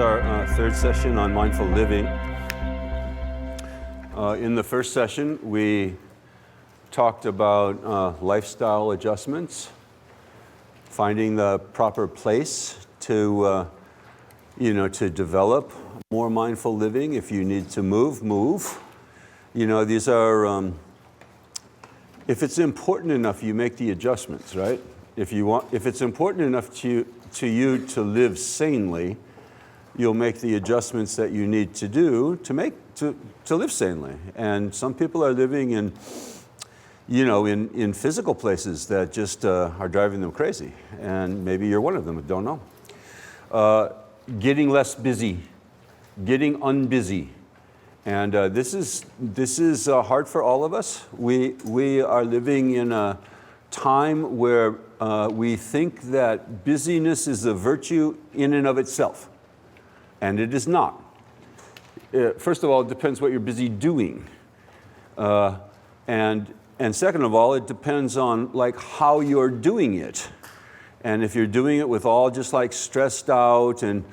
our third session on mindful living. In the first session, we talked about lifestyle adjustments, finding the proper place to develop more mindful living. If you need to move. These are, if it's important enough, you make the adjustments, right? If it's important enough to you to live sanely, you'll make the adjustments that you need to do to live sanely. And some people are living in physical places that just are driving them crazy. And maybe you're one of them, I don't know. Getting less busy, getting unbusy. And this is hard for all of us. We are living in a time where we think that busyness is a virtue in and of itself. And it is not. First of all, it depends what you're busy doing. And second of all, it depends on how you're doing it. And if you're doing it with all just stressed out and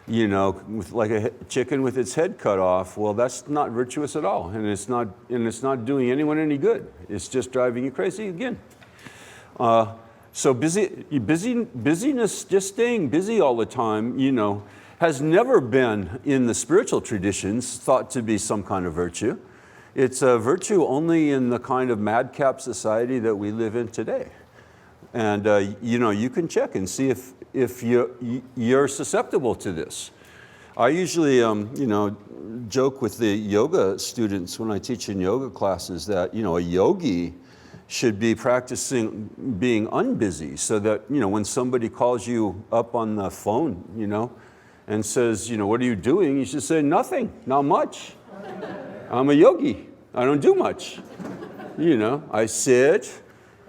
with like a chicken with its head cut off, well, that's not virtuous at all. And it's not doing anyone any good. It's just driving you crazy again. So busyness, just staying busy all the time, has never been in the spiritual traditions thought to be some kind of virtue. It's a virtue only in the kind of madcap society that we live in today. And you can check and see if you're susceptible to this. I usually joke with the yoga students when I teach in yoga classes that a yogi should be practicing being unbusy, so that when somebody calls you up on the phone and says, what are you doing? You should say, nothing, not much. I'm a yogi. I don't do much. I sit,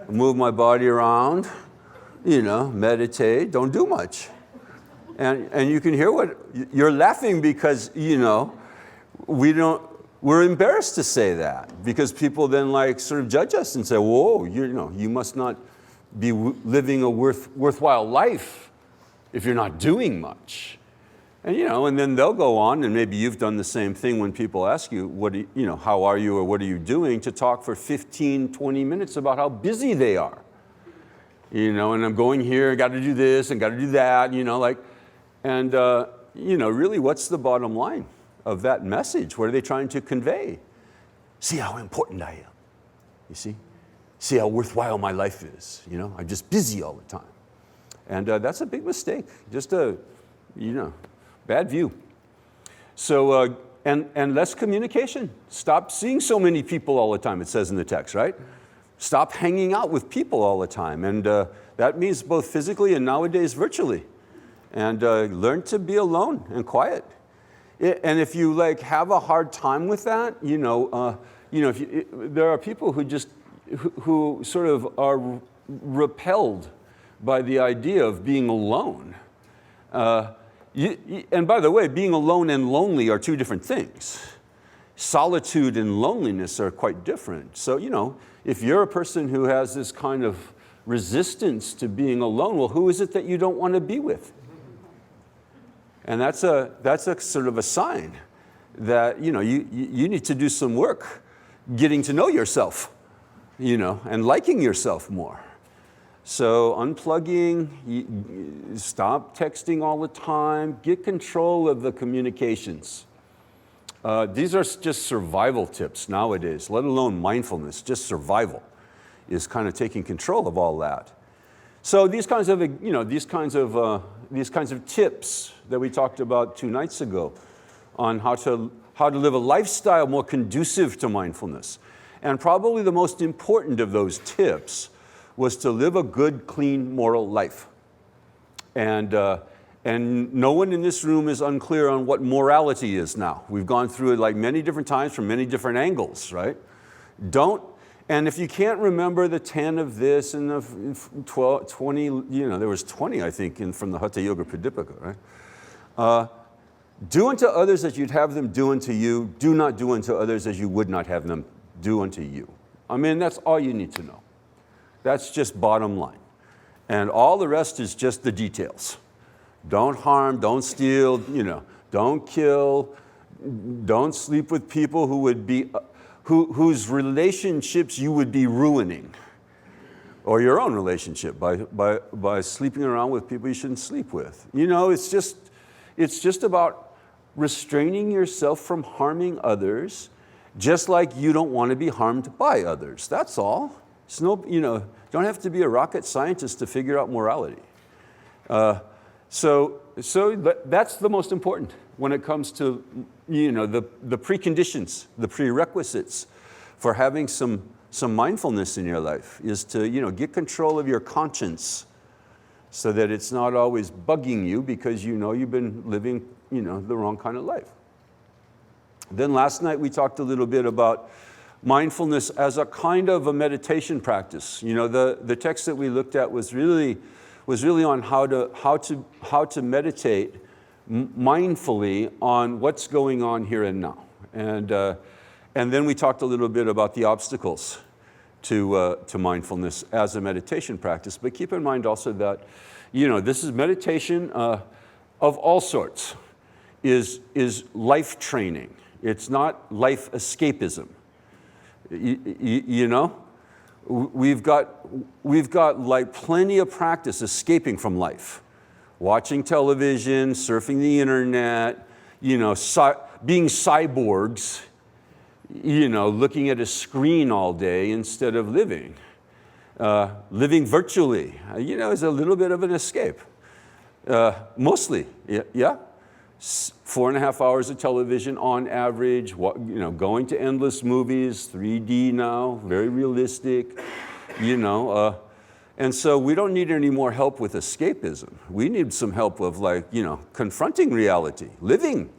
move my body around, meditate, don't do much. And you can hear what, you're laughing because, we're embarrassed to say that because people then sort of judge us and say, whoa, you must not be living a worthwhile life if you're not doing much. And and then they'll go on, and maybe you've done the same thing when people ask you, how are you or what are you doing, to talk for 15, 20 minutes about how busy they are. And I'm going here, got to do this and got to do that, and really what's the bottom line of that message? What are they trying to convey? See how important I am, you see? See how worthwhile my life is, I'm just busy all the time. And that's a big mistake, just a, bad view. So, and less communication. Stop seeing so many people all the time, it says in the text, right? Stop hanging out with people all the time. And that means both physically and nowadays virtually. And learn to be alone and quiet. And if you have a hard time with that, there are people who sort of are repelled by the idea of being alone. And by the way, being alone and lonely are two different things. Solitude and loneliness are quite different. So, if you're a person who has this kind of resistance to being alone, well, who is it that you don't want to be with? And that's a sort of a sign that, you need to do some work getting to know yourself, and liking yourself more. So unplugging, stop texting all the time, get control of the communications. These are just survival tips nowadays, let alone mindfulness. Just survival is kind of taking control of all that. So these kinds of tips that we talked about 2 nights ago on how to live a lifestyle more conducive to mindfulness. And probably the most important of those tips was to live a good, clean, moral life. And no one in this room is unclear on what morality is now. We've gone through it many different times from many different angles, right? And if you can't remember the 10 of this and the 12, 20, there was 20, I think, from the Hatha Yoga Pradipika, right? Do unto others as you'd have them do unto you. Do not do unto others as you would not have them do unto you. I mean, that's all you need to know. That's just bottom line. And all the rest is just the details. Don't harm, don't steal, don't kill, don't sleep with people who would be, whose relationships you would be ruining, or your own relationship by sleeping around with people you shouldn't sleep with. You know, it's just about restraining yourself from harming others, just like you don't want to be harmed by others. That's all. It's no, you know, don't have to be a rocket scientist to figure out morality. So that's the most important when it comes to, you know, the preconditions, the prerequisites for having some mindfulness in your life is to, you know, get control of your conscience so that it's not always bugging you because you know you've been living, you know, the wrong kind of life. Then last night we talked a little bit about mindfulness as a kind of a meditation practice. You know, the text that we looked at was really on how to meditate mindfully on what's going on here and now. And then we talked a little bit about the obstacles to mindfulness as a meditation practice. But keep in mind also that, you know, this is meditation of all sorts, is life training. It's not life escapism. You know, we've got like plenty of practice escaping from life, watching television, surfing the internet, you know, being cyborgs, you know, looking at a screen all day instead of living. Living virtually, you know, is a little bit of an escape. Mostly, yeah. 4.5 hours of television on average, you know, going to endless movies, 3D now, very realistic, you know. And so we don't need any more help with escapism. We need some help of, like, you know, confronting reality, living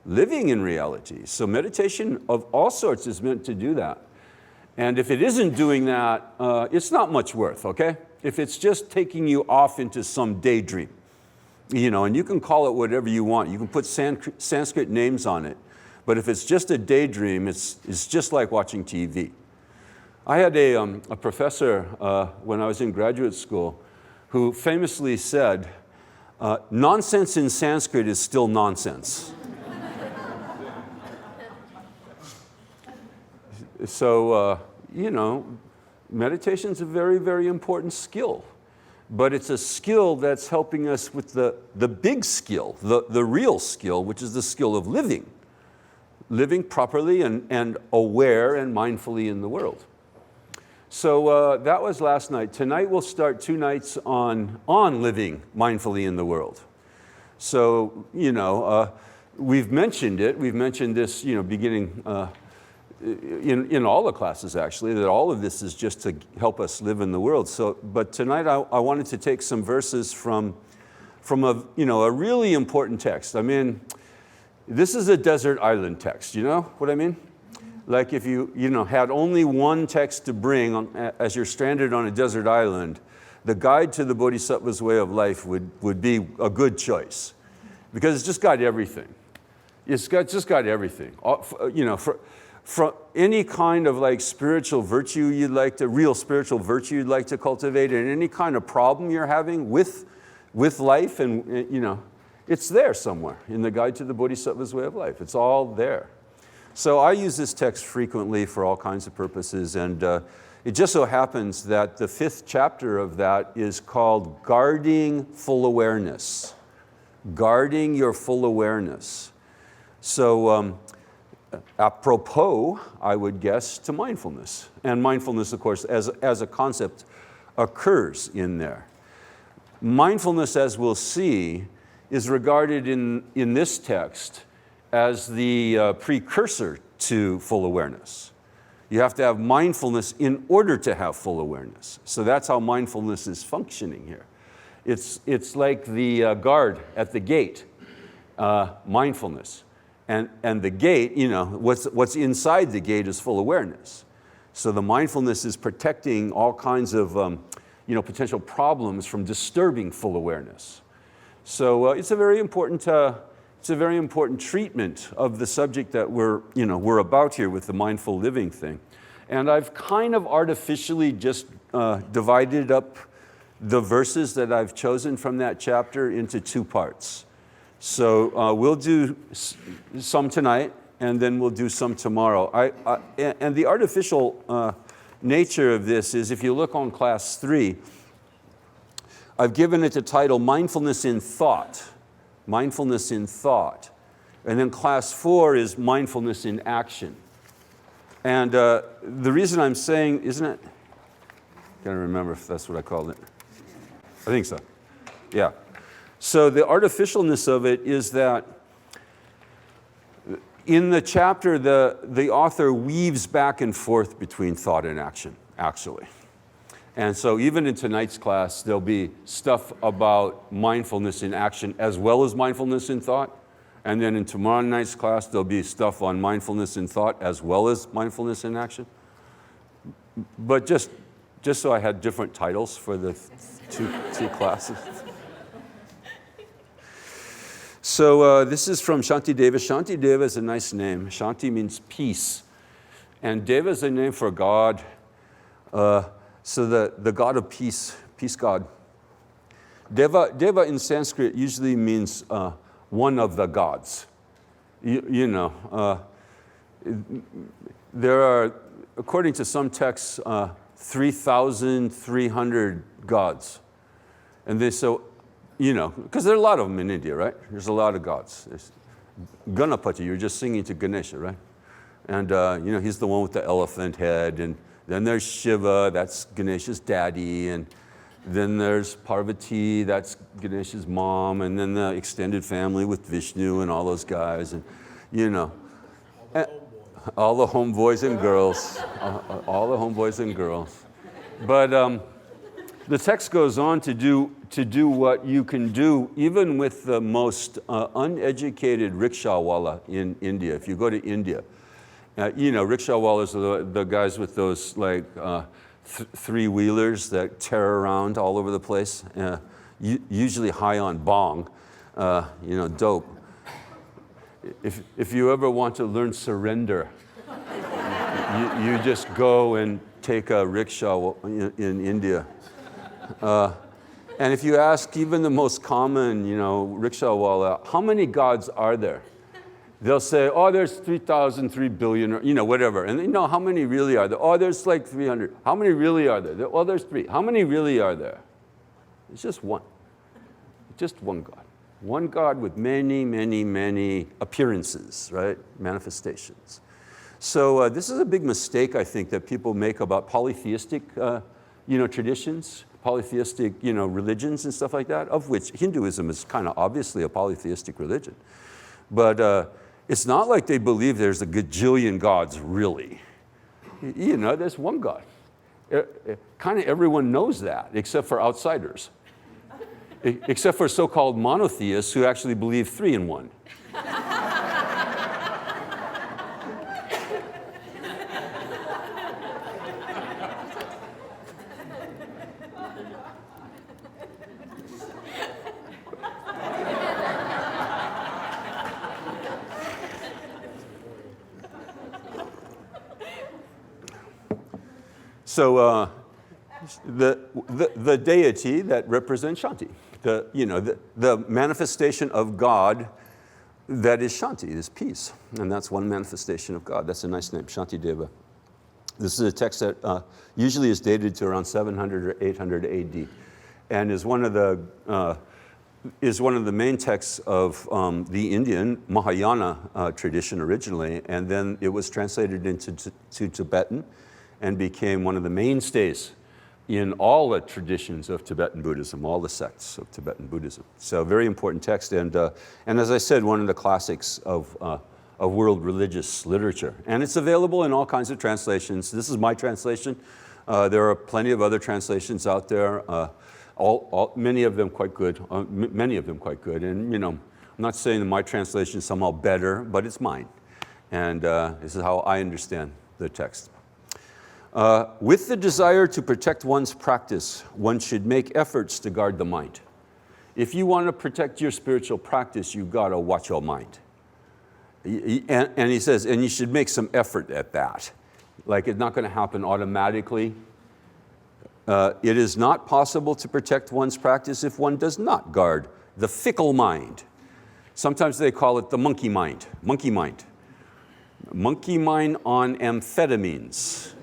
in reality. So meditation of all sorts is meant to do that. And if it isn't doing that, it's not much worth, okay? If it's just taking you off into some daydream, you know, and you can call it whatever you want. You can put Sanskrit names on it. But if it's just a daydream, it's just like watching TV. I had a professor when I was in graduate school who famously said, nonsense in Sanskrit is still nonsense. So, you know, meditation's a very, very important skill. But it's a skill that's helping us with the big skill, the real skill, which is the skill of living properly and aware and mindfully in the world. So that was last night. Tonight we'll start 2 nights on living mindfully in the world. So, you know, we've mentioned it. We've mentioned this, you know, beginning in all the classes, actually, that all of this is just to help us live in the world. So, but tonight I wanted to take some verses from a, you know, a really important text. I mean, this is a desert island text, you know what I mean? Like if you know, had only one text to bring as you're stranded on a desert island, the guide to the Bodhisattva's way of life would be a good choice, because it's just got everything. It's just got everything. You know, from any kind of like spiritual virtue real spiritual virtue you'd like to cultivate, and any kind of problem you're having with life, and you know, it's there somewhere in the Guide to the Bodhisattva's Way of Life. It's all there. So I use this text frequently for all kinds of purposes, and it just so happens that the 5th chapter of that is called Guarding Full Awareness. Guarding your full awareness. So apropos, I would guess, to mindfulness. And mindfulness, of course, as a concept, occurs in there. Mindfulness, as we'll see, is regarded in this text as the precursor to full awareness. You have to have mindfulness in order to have full awareness. So that's how mindfulness is functioning here. It's like the guard at the gate, mindfulness. And the gate, you know, what's inside the gate is full awareness. So the mindfulness is protecting all kinds of you know, potential problems from disturbing full awareness. So it's a very important treatment of the subject that we're about here with the mindful living thing. And I've kind of artificially just divided up the verses that I've chosen from that chapter into 2 parts. So we'll do some tonight, and then we'll do some tomorrow. And the artificial nature of this is, if you look on class 3, I've given it the title Mindfulness in Thought. Mindfulness in Thought. And then class 4 is Mindfulness in Action. And the reason I'm saying, isn't it? I can't remember if that's what I called it. I think so. Yeah. So the artificialness of it is that in the chapter, the author weaves back and forth between thought and action, actually. And so even in tonight's class, there'll be stuff about mindfulness in action as well as mindfulness in thought. And then in tomorrow night's class, there'll be stuff on mindfulness in thought as well as mindfulness in action. But just so I had different titles for the two classes. So this is from Shanti Deva. Shanti Deva is a nice name. Shanti means peace. And Deva is a name for God. So the God of peace, peace God. Deva in Sanskrit usually means one of the gods. You know, there are, according to some texts, 3,300 gods. And they so, you know, because there are a lot of them in India, right? There's a lot of gods. There's Ganapati, you're just singing to Ganesha, right? And, you know, he's the one with the elephant head. And then there's Shiva, that's Ganesha's daddy. And then there's Parvati, that's Ganesha's mom. And then the extended family with Vishnu and all those guys. And, you know, all the homeboys and girls. All the homeboys and girls. But the text goes on to do what you can do even with the most uneducated rickshawwala in India. If you go to India, you know, rickshawwalas are the guys with those like three-wheelers that tear around all over the place, usually high on bong, you know, dope. If you ever want to learn surrender, you just go and take a rickshaw in India. And if you ask even the most common, you know, rickshawwala, how many gods are there? They'll say, oh, there's 3 billion, or, you know, whatever. And you know, how many really are there? Oh, there's like 300. How many really are there? Oh, there's 3. How many really are there? It's just one. Just one God. One God with many, many, many appearances, right? Manifestations. So this is a big mistake, I think, that people make about polytheistic, you know, traditions, polytheistic, you know, religions and stuff like that, of which Hinduism is kind of obviously a polytheistic religion. But it's not like they believe there's a gajillion gods, really. You know, there's one God. Kind of everyone knows that, except for outsiders. Except for so-called monotheists who actually believe 3 in 1. So the deity that represents Shanti, the manifestation of God that is Shanti, is peace. And that's one manifestation of God. That's a nice name, Shanti Deva. This is a text that usually is dated to around 700 or 800 AD, and is one of the main texts of the Indian Mahayana tradition originally, and then it was translated into Tibetan and became one of the mainstays in all the traditions of Tibetan Buddhism, all the sects of Tibetan Buddhism. So very important text, and as I said, one of the classics of world religious literature. And it's available in all kinds of translations. This is my translation. There are plenty of other translations out there, many of them quite good, And, you know, I'm not saying that my translation is somehow better, but it's mine. And this is how I understand the text. With the desire to protect one's practice, one should make efforts to guard the mind. If you want to protect your spiritual practice, you've got to watch your mind. And he says, and you should make some effort at that. Like, it's not going to happen automatically. It is not possible to protect one's practice if one does not guard the fickle mind. Sometimes they call it the monkey mind. Monkey mind. Monkey mind on amphetamines.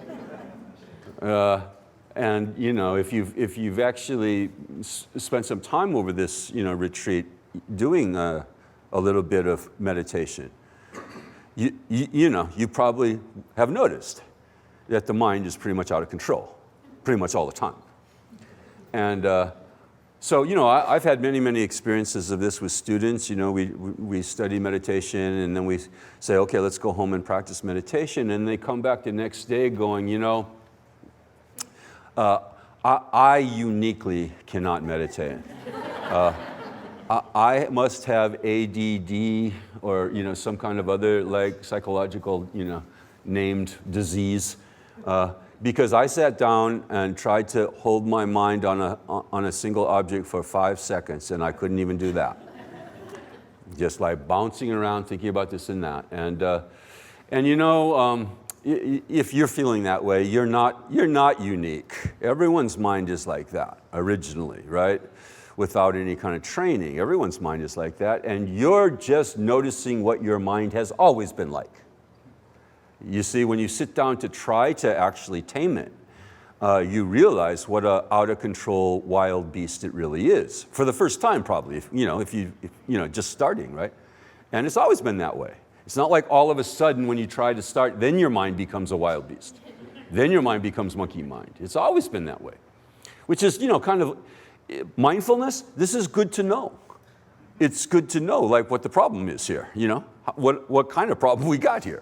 And you know, if you've actually spent some time over this, you know, retreat, doing a little bit of meditation, you know, you probably have noticed that the mind is pretty much out of control, pretty much all the time. And so, you know, I've had many experiences of this with students. You know, we study meditation, and then we say, okay, let's go home and practice meditation. And they come back the next day going, you know, I uniquely cannot meditate. I must have ADD or, you know, some kind of other like psychological, you know, named disease. Because I sat down and tried to hold my mind on a single object for 5 seconds, and I couldn't even do that. Just like bouncing around, thinking about this and that. And you know, if you're feeling that way, you're not unique. Everyone's mind is like that originally, right? Without any kind of training, everyone's mind is like that, and you're just noticing what your mind has always been like. You see, when you sit down to try to actually tame it, you realize what an out-of-control wild beast it really is. For the first time, probably, if you just starting, right? And it's always been that way. It's not like all of a sudden when you try to start, then your mind becomes a wild beast. Then your mind becomes monkey mind. It's always been that way. Which is, you know, kind of mindfulness. This is good to know. It's good to know, like, what the problem is here, you know? What kind of problem we got here.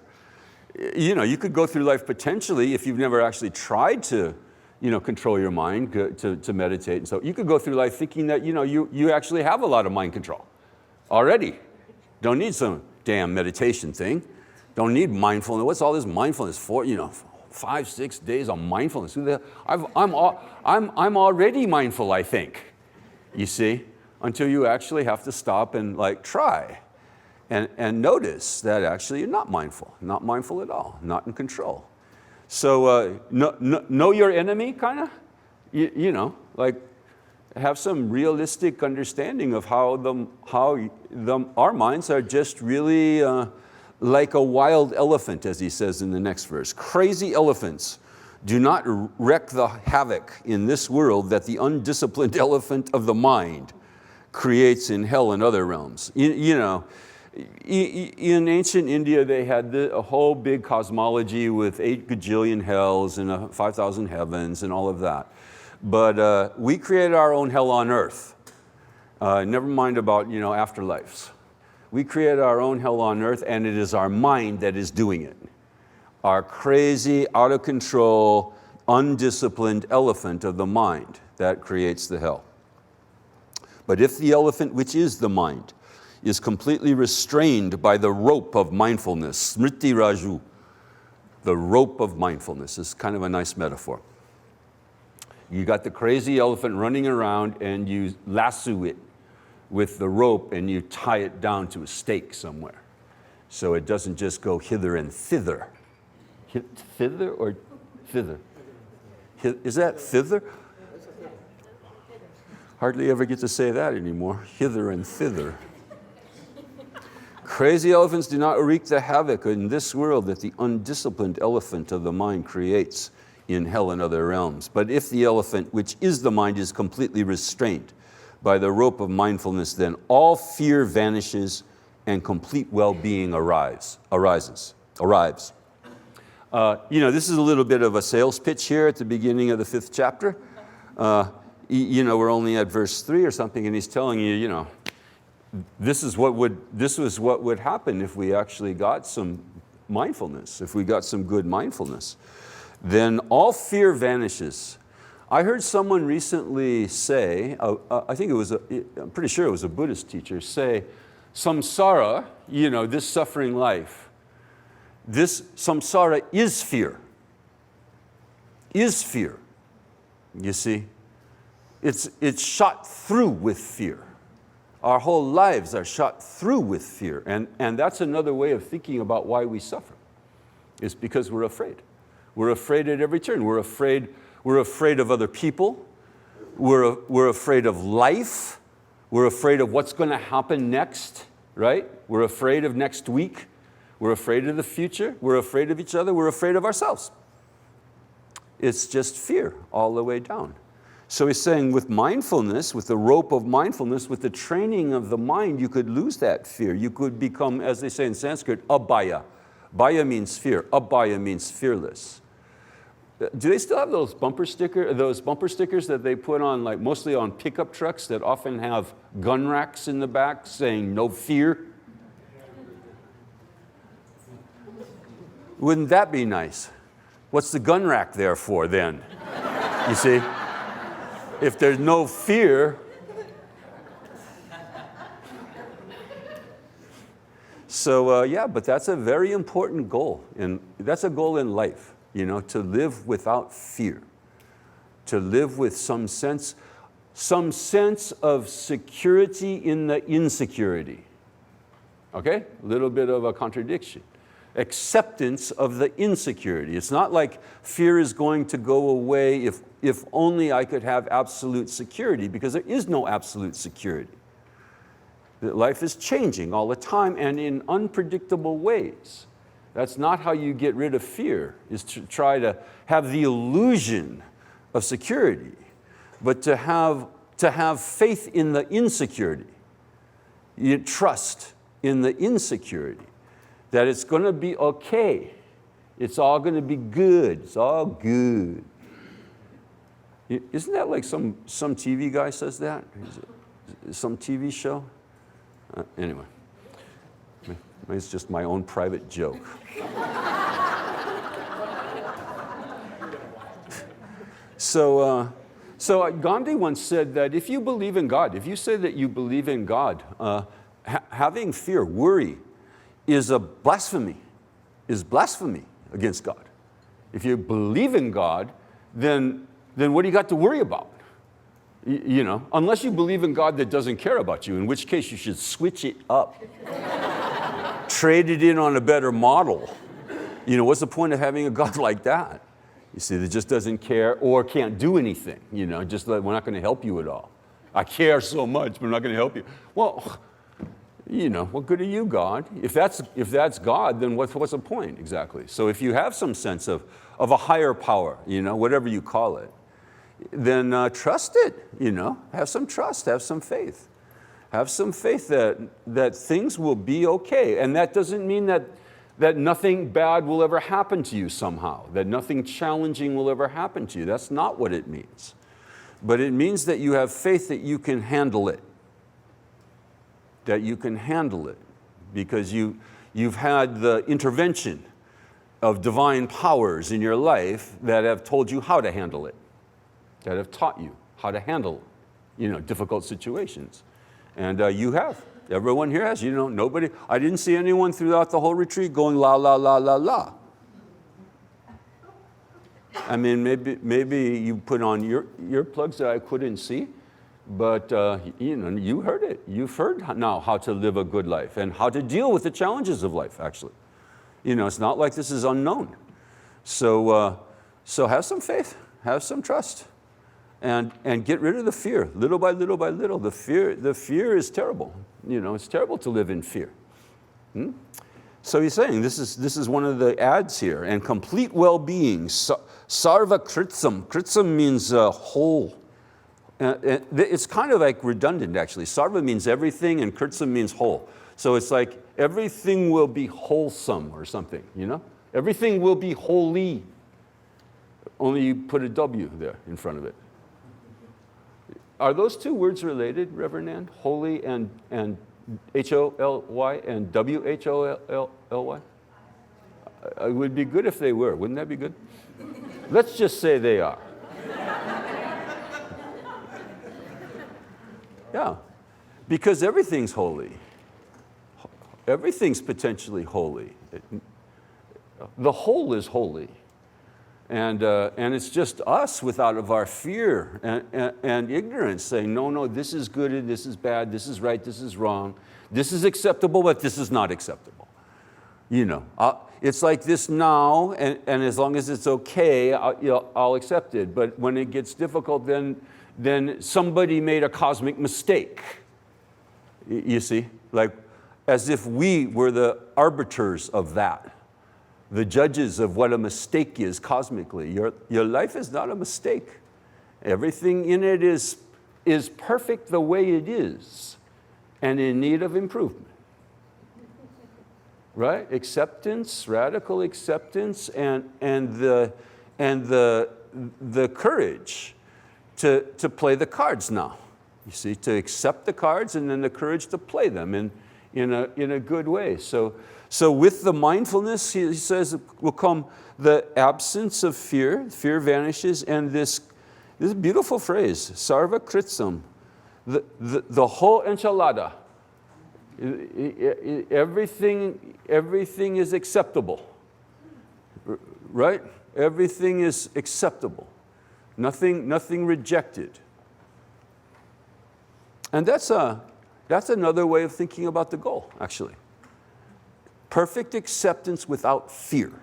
You know, you could go through life potentially, if you've never actually tried to, you know, control your mind, to meditate. And so you could go through life thinking that, you know, you actually have a lot of mind control already. Don't need some damn meditation thing. Don't need mindfulness. What's all this mindfulness for? You know, 5-6 days of mindfulness. I'm already mindful, I think. You see, until you actually have to stop and like try. And notice that actually you're not mindful at all, not in control. So know your enemy, kind of, you know, like have some realistic understanding of how our minds are just really like a wild elephant, as he says in the next verse. Crazy elephants do not wreak the havoc in this world that the undisciplined elephant of the mind creates in hell and other realms. You know, in ancient India, they had a whole big cosmology with 8 gajillion hells and 5,000 heavens and all of that. But we created our own hell on earth. Never mind about, you know, afterlives. We created our own hell on earth, and it is our mind that is doing it. Our crazy, out of control, undisciplined elephant of the mind that creates the hell. But if the elephant, which is the mind, is completely restrained by the rope of mindfulness. Smriti Raju, the rope of mindfulness, is kind of a nice metaphor. You got the crazy elephant running around and you lasso it with the rope and you tie it down to a stake somewhere. So it doesn't just go hither and thither. Thither or thither? Is that thither? Hardly ever get to say that anymore. Hither and thither. Crazy elephants do not wreak the havoc in this world that the undisciplined elephant of the mind creates in hell and other realms. But if the elephant, which is the mind, is completely restrained by the rope of mindfulness, then all fear vanishes and complete well-being arrives. You know, this is a little bit of a sales pitch here at the beginning of the 5th chapter. You know, we're only at verse 3 or something, and he's telling you, you know, this was what would happen if we actually got some mindfulness, if we got some good mindfulness. Then all fear vanishes. I heard someone recently say, I'm pretty sure it was a Buddhist teacher, say, samsara, you know, this suffering life, this samsara is fear. Is fear. You see? It's shot through with fear. Our whole lives are shot through with fear. And that's another way of thinking about why we suffer. It's because we're afraid. We're afraid at every turn. We're afraid of other people. We're afraid of life. We're afraid of what's going to happen next. right? We're afraid of next week. We're afraid of the future. We're afraid of each other. We're afraid of ourselves. It's just fear all the way down. So he's saying with mindfulness, with the rope of mindfulness, with the training of the mind, you could lose that fear. You could become, as they say in Sanskrit, abhaya. Bhaya means fear. Abhaya means fearless. Do they still have those bumper stickers that they put on, like mostly on pickup trucks that often have gun racks in the back saying no fear? Wouldn't that be nice? What's the gun rack there for then? You see? If there's no fear. So yeah, but that's a very important goal. And that's a goal in life, you know, to live without fear. To live with some sense of security in the insecurity. Okay? A little bit of a contradiction. Acceptance of the insecurity. It's not like fear is going to go away if only I could have absolute security, because there is no absolute security. Life is changing all the time and in unpredictable ways. That's not how you get rid of fear, is to try to have the illusion of security, but to have faith in the insecurity. You trust in the insecurity. That it's going to be okay. It's all going to be good. It's all good. Isn't that like some TV guy says that? Some TV show? Anyway, it's just my own private joke. So Gandhi once said that if you believe in God, if you say that you believe in God, having fear, worry, is blasphemy against God. If you believe in God, then what do you got to worry about? You know, unless you believe in God that doesn't care about you, in which case you should switch it up. Trade it in on a better model. You know, what's the point of having a God like that? You see, that just doesn't care or can't do anything, you know, just like, we're not going to help you at all. I care so much, but we're not going to help you. Well, you know, what good are you, God? If that's God, then what's the point exactly? So if you have some sense of a higher power, you know, whatever you call it, then trust it, you know, have some trust, have some faith. Have some faith that things will be okay. And that doesn't mean that nothing bad will ever happen to you somehow, that nothing challenging will ever happen to you. That's not what it means. But it means that you have faith that you can handle it. That you can handle it because you've had the intervention of divine powers in your life that have told you how to handle it, that have taught you how to handle, you know, difficult situations. And you have. Everyone here has. You know, I didn't see anyone throughout the whole retreat going la, la, la, la, la. I mean, maybe you put on earplugs that I couldn't see. But you know, you heard it. You've heard now how to live a good life and how to deal with the challenges of life, actually. You know, it's not like this is unknown. So have some faith, have some trust, and get rid of the fear, little by little by little. The fear is terrible. You know, it's terrible to live in fear. So he's saying this is one of the ads here, and complete well-being, sarva kritsam. Kritsam means whole. It's kind of like redundant, actually. Sarva means everything, and kritsam means whole. So it's like everything will be wholesome or something, you know? Everything will be holy. Only you put a W there in front of it. Are those two words related, Reverend Ann? Holy and H-O-L-Y and W-H-O-L-Y? It would be good if they were. Wouldn't that be good? Let's just say they are. Yeah, because everything's holy. Everything's potentially holy. The whole is holy. And it's just us without of our fear and ignorance saying, no, this is good and this is bad, this is right, this is wrong, this is acceptable, but this is not acceptable. You know, it's like this now, and as long as it's okay, I'll accept it. But when it gets difficult, then somebody made a cosmic mistake. You see, like as if we were the arbiters of that, the judges of what a mistake is cosmically. Your life is not a mistake. Everything in it is perfect the way it is and in need of improvement. Right? Acceptance, radical acceptance, and the courage to play the cards now. You see, to accept the cards and then the courage to play them in a good way. So with the mindfulness, he says, will come the absence of fear. Fear vanishes, and this beautiful phrase, sarva kritsam, the whole enchilada. Everything is acceptable, right? Everything is acceptable. Nothing rejected. And that's another way of thinking about the goal, actually. Perfect acceptance without fear.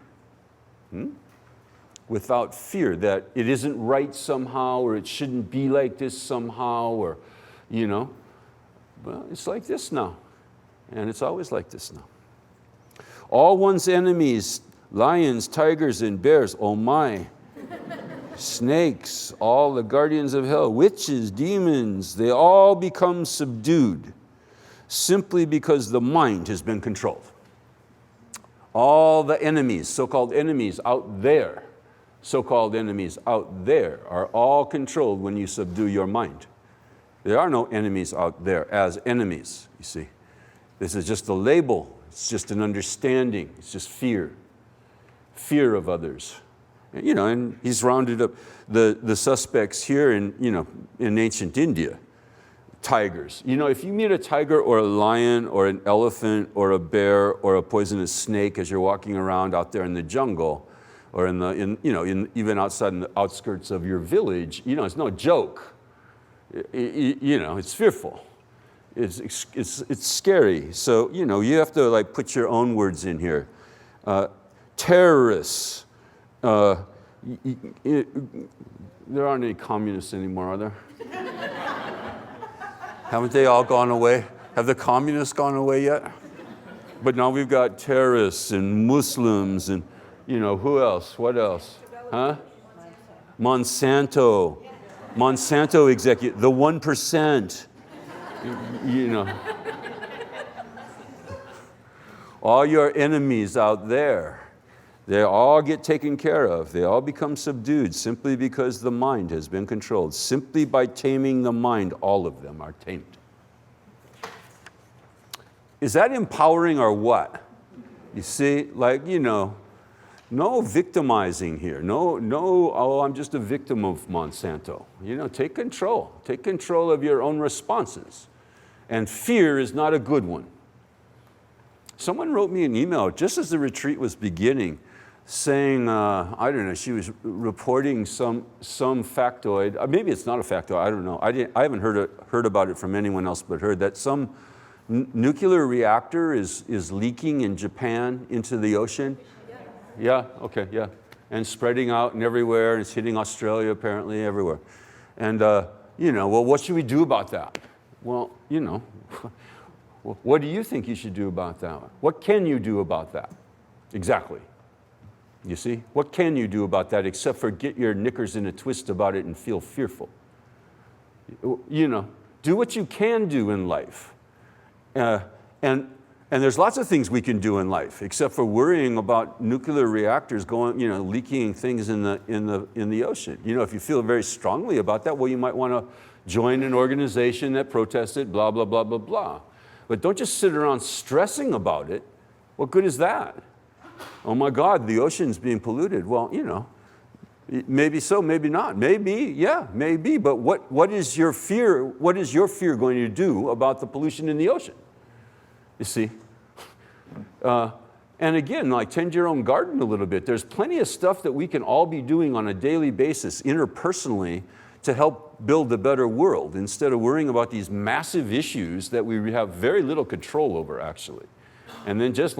Without fear that it isn't right somehow, or it shouldn't be like this somehow, or, well, it's like this now. And it's always like this now. All one's enemies, lions, tigers, and bears, oh my, snakes, all the guardians of hell, witches, demons, they all become subdued simply because the mind has been controlled. All the enemies, so-called enemies out there, are all controlled when you subdue your mind. There are no enemies out there as enemies, you see. This is just a label. It's just an understanding. It's just fear. Fear of others. And he's rounded up the suspects here in ancient India. Tigers. If you meet a tiger or a lion or an elephant or a bear or a poisonous snake as you're walking around out there in the jungle, or even outside in the outskirts of your village, it's no joke. It's fearful. It's scary. So, you have to put your own words in here. Terrorists. There aren't any communists anymore, are there? Haven't they all gone away? Have the communists gone away yet? But now we've got terrorists and Muslims and, who else? What else? Huh? Monsanto executive, the 1%. All your enemies out there, they all get taken care of. They all become subdued simply because the mind has been controlled. Simply by taming the mind, all of them are tamed. Is that empowering or what? You see, no victimizing here. No, oh, I'm just a victim of Monsanto. Take control. Take control of your own responses. And fear is not a good one. Someone wrote me an email just as the retreat was beginning, saying, I don't know, she was reporting some factoid. Maybe it's not a factoid, I don't know. I haven't heard about it from anyone else but her, that some nuclear reactor is leaking in Japan into the ocean. Yeah, okay, yeah. And spreading out and everywhere, and it's hitting Australia apparently, everywhere. And, well, what should we do about that? Well, what do you think you should do about that? What can you do about that? Exactly. You see? What can you do about that except for get your knickers in a twist about it and feel fearful? Do what you can do in life. And there's lots of things we can do in life, except for worrying about nuclear reactors going, leaking things in the ocean. If you feel very strongly about that, well, you might want to join an organization that protests it, blah, blah, blah, blah, blah. But don't just sit around stressing about it. What good is that? Oh my God, the ocean's being polluted. Well, maybe so, maybe not. Maybe, yeah, maybe. But what is your fear? What is your fear going to do about the pollution in the ocean? You see? And again, tend your own garden a little bit. There's plenty of stuff that we can all be doing on a daily basis, interpersonally, to help build a better world, instead of worrying about these massive issues that we have very little control over, actually. And then just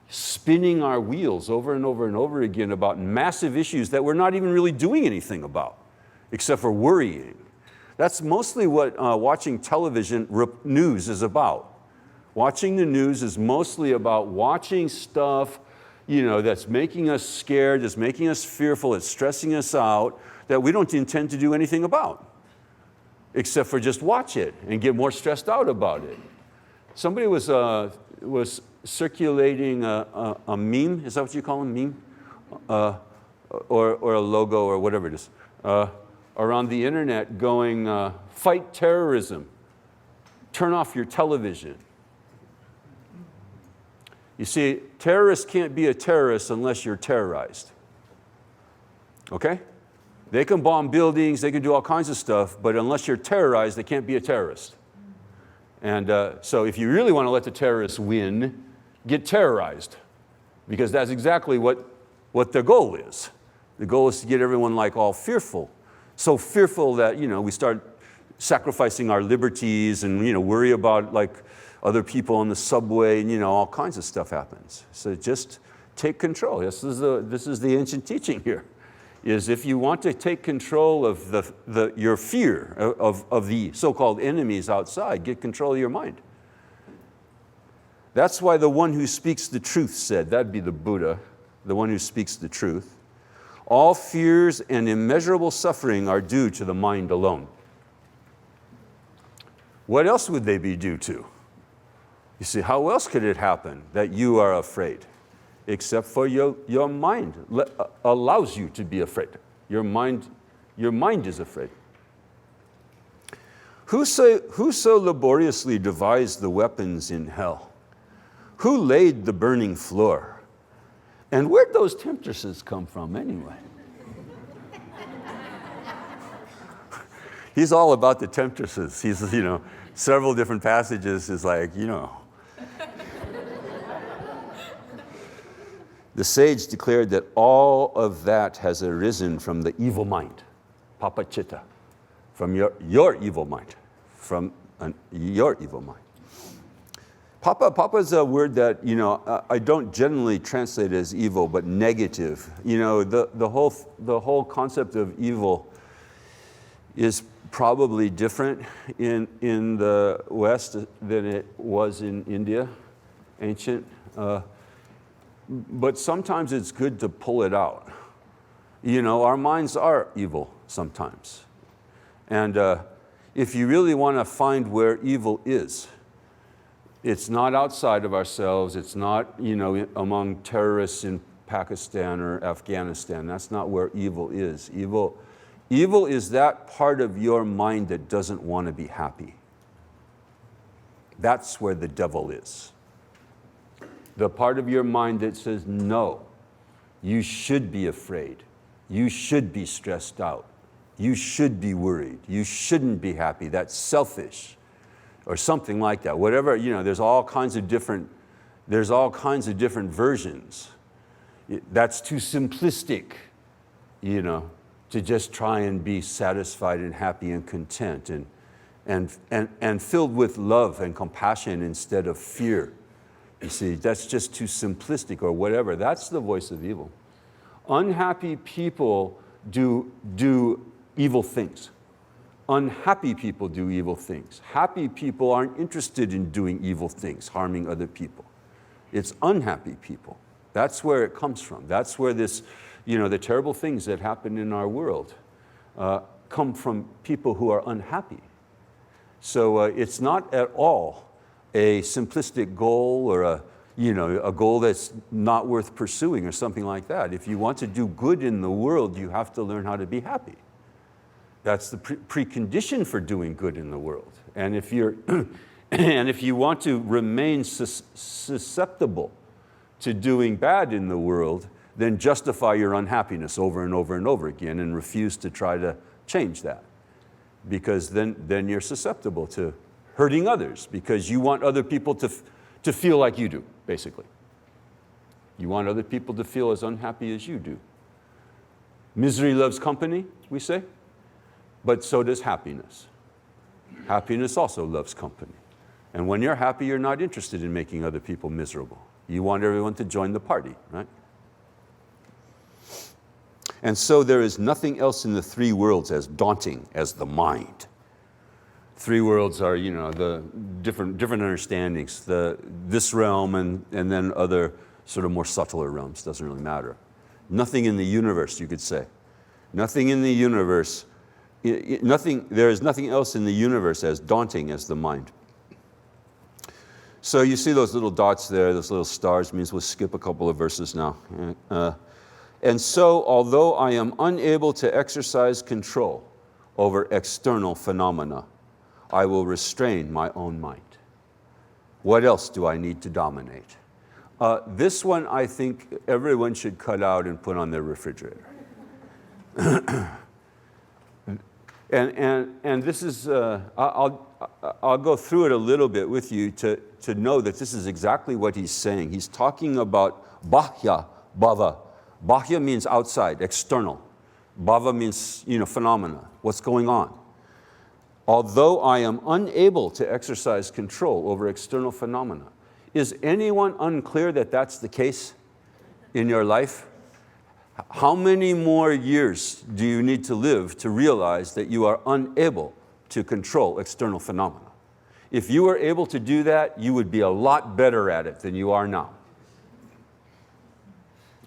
spinning our wheels over and over and over again about massive issues that we're not even really doing anything about, except for worrying. That's mostly what watching television news is about. Watching the news is mostly about watching stuff, that's making us scared, that's making us fearful, that's stressing us out, that we don't intend to do anything about, except for just watch it and get more stressed out about it. Somebody was circulating a meme, is that what you call them, meme? Or a logo or whatever it is, around the internet going, fight terrorism, turn off your television. You see, terrorists can't be a terrorist unless you're terrorized. Okay? They can bomb buildings, they can do all kinds of stuff, but unless you're terrorized, they can't be a terrorist. And so if you really want to let the terrorists win, get terrorized, because that's exactly what their goal is. The goal is to get everyone like all fearful. So fearful that, we start sacrificing our liberties and, worry about like other people on the subway and, all kinds of stuff happens. So just take control. This is the ancient teaching here, is if you want to take control of your fear of the so-called enemies outside, get control of your mind. That's why the one who speaks the truth said, that'd be the Buddha, the one who speaks the truth, all fears and immeasurable suffering are due to the mind alone. What else would they be due to? You see, how else could it happen that you are afraid? Except for your mind allows you to be afraid. Your mind is afraid. Who so laboriously devised the weapons in hell? Who laid the burning floor? And where'd those temptresses come from anyway? He's all about the temptresses. He's, several different passages is like, The sage declared that all of that has arisen from the evil mind, papachitta, from your evil mind, from your evil mind. Papa is a word that, I don't generally translate as evil, but negative. The whole concept of evil is probably different in the West than it was in India, ancient. But sometimes it's good to pull it out. Our minds are evil sometimes. And if you really want to find where evil is, it's not outside of ourselves. It's not, among terrorists in Pakistan or Afghanistan. That's not where evil is. Evil is that part of your mind that doesn't want to be happy. That's where the devil is. The part of your mind that says, no, you should be afraid. You should be stressed out. You should be worried. You shouldn't be happy. That's selfish. Or something like that. Whatever, there's all kinds of different versions. That's too simplistic, to just try and be satisfied and happy and content and filled with love and compassion instead of fear. You see, that's just too simplistic or whatever. That's the voice of evil. Unhappy people do evil things. Unhappy people do evil things. Happy people aren't interested in doing evil things, harming other people. It's unhappy people. That's where it comes from. That's where this, the terrible things that happen in our world come from people who are unhappy. So it's not at all a simplistic goal or a goal that's not worth pursuing or something like that. If you want to do good in the world, you have to learn how to be happy. That's the precondition for doing good in the world. And if you want to remain susceptible to doing bad in the world, then justify your unhappiness over and over and over again and refuse to try to change that. Because then you're susceptible to hurting others, because you want other people to feel like you do, basically. You want other people to feel as unhappy as you do. Misery loves company, we say. But so does happiness. Happiness also loves company. And when you're happy, you're not interested in making other people miserable. You want everyone to join the party, right? And so there is nothing else in the three worlds as daunting as the mind. three worlds are, the different understandings. This realm and then other sort of more subtler realms. Doesn't really matter. Nothing in the universe, you could say. Nothing in the universe, there is nothing else in the universe as daunting as the mind. So you see those little dots there, those little stars, means we'll skip a couple of verses now. And so, although I am unable to exercise control over external phenomena, I will restrain my own mind. What else do I need to dominate? This one I think everyone should cut out and put on their refrigerator. and this is, I'll go through it a little bit with you to know that this is exactly what he's saying. He's talking about bahya, bhava. Bahya means outside, external. Bhava means, phenomena, what's going on. Although I am unable to exercise control over external phenomena. Is anyone unclear that that's the case in your life? How many more years do you need to live to realize that you are unable to control external phenomena? If you were able to do that, you would be a lot better at it than you are now.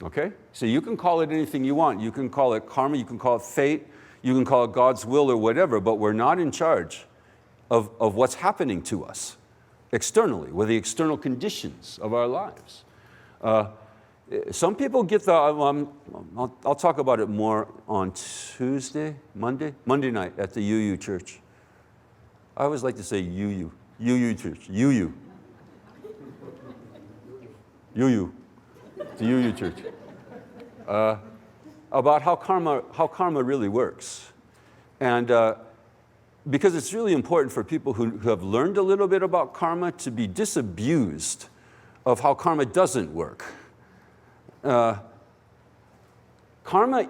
Okay? So you can call it anything you want. You can call it karma, you can call it fate, you can call it God's will or whatever, but we're not in charge of what's happening to us externally, with the external conditions of our lives. Some people get I'll talk about it more on Monday night at the UU church. I always like to say UU church, UU. The UU church. About how karma really works. And because it's really important for people who have learned a little bit about karma to be disabused of how karma doesn't work. Karma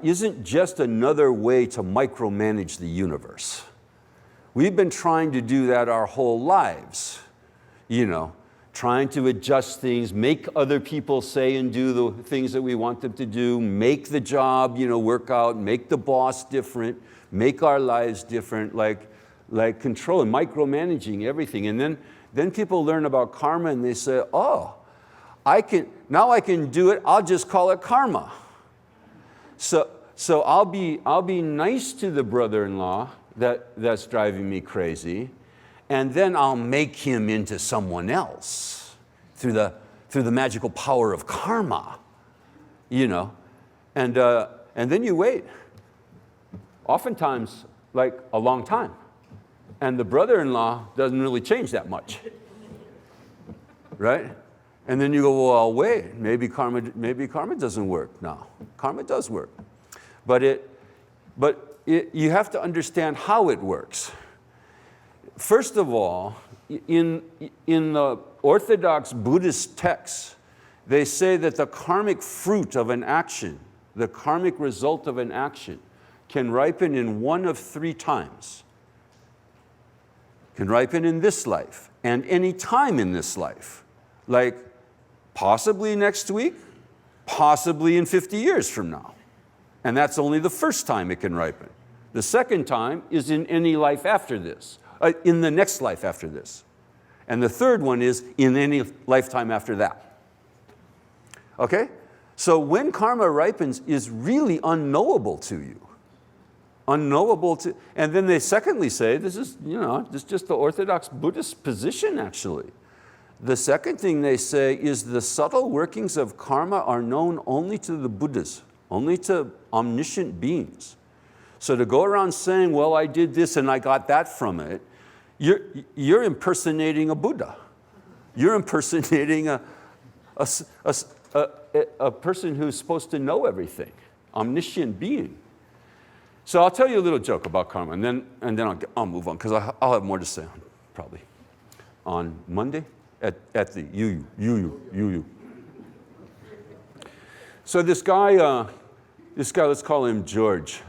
isn't just another way to micromanage the universe. We've been trying to do that our whole lives, trying to adjust things, make other people say and do the things that we want them to do, make the job, work out, make the boss different, make our lives different, like control and micromanaging everything. And then people learn about karma and they say, oh, now I can do it, I'll just call it karma. So I'll be nice to the brother-in-law that's driving me crazy, and then I'll make him into someone else through the magical power of karma, and then you wait, oftentimes like a long time, and the brother-in-law doesn't really change that much, right? And then you go, well, wait, maybe karma doesn't work now. Karma does work, but you have to understand how it works. First of all, in the Orthodox Buddhist texts, they say that the karmic fruit of an action, the karmic result of an action, can ripen in one of three times. Can ripen in this life and any time in this life. Like possibly next week, possibly in 50 years from now. And that's only the first time it can ripen. The second time is in any life after this, in the next life after this. And the third one is in any lifetime after that. Okay? So when karma ripens is really unknowable to you. Unknowable to, and then they secondly say, this is just the Orthodox Buddhist position actually. The second thing they say is the subtle workings of karma are known only to the Buddhas, only to omniscient beings. So to go around saying, well, I did this and I got that from it, you're impersonating a Buddha. You're impersonating a person who's supposed to know everything, omniscient being. So I'll tell you a little joke about karma, and then I'll move on, because I'll have more to say probably on Monday at the UU. So this guy, let's call him George.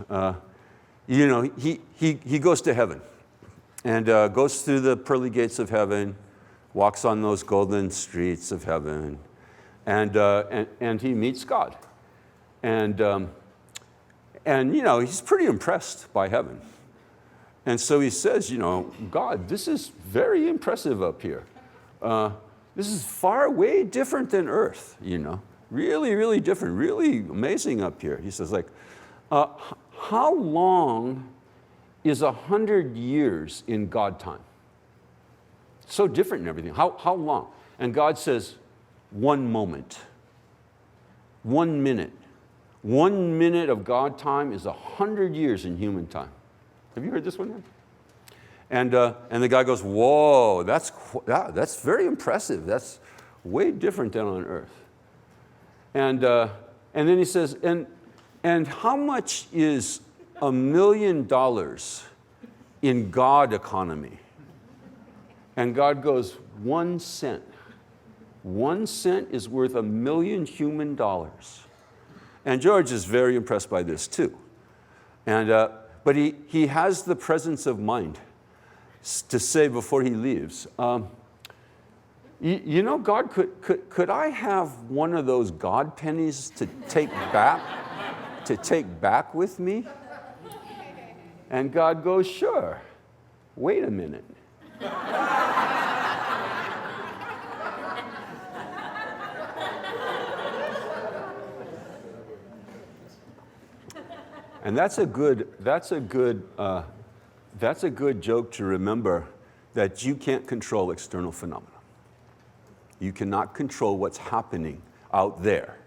He goes to heaven and goes through the pearly gates of heaven, walks on those golden streets of heaven, and he meets God. And he's pretty impressed by heaven. And so he says, God, this is very impressive up here. This is far way different than Earth, Really, really different, really amazing up here. He says, how long is 100 years in God time? So different in everything. How long? And God says, 1 moment. 1 minute. 1 minute of God time is 100 years in human time. Have you heard this one yet? And the guy goes, whoa, that's very impressive. That's way different than on Earth. And then he says, and how much is $1 million in God economy? And God goes, 1 cent. 1 cent is worth $1 million human dollars. And George is very impressed by this too. But he has the presence of mind to say before he leaves, God, could I have one of those God pennies to take back with me? And God goes, sure. Wait a minute. And that's a good joke to remember, that you can't control external phenomena. You cannot control what's happening out there.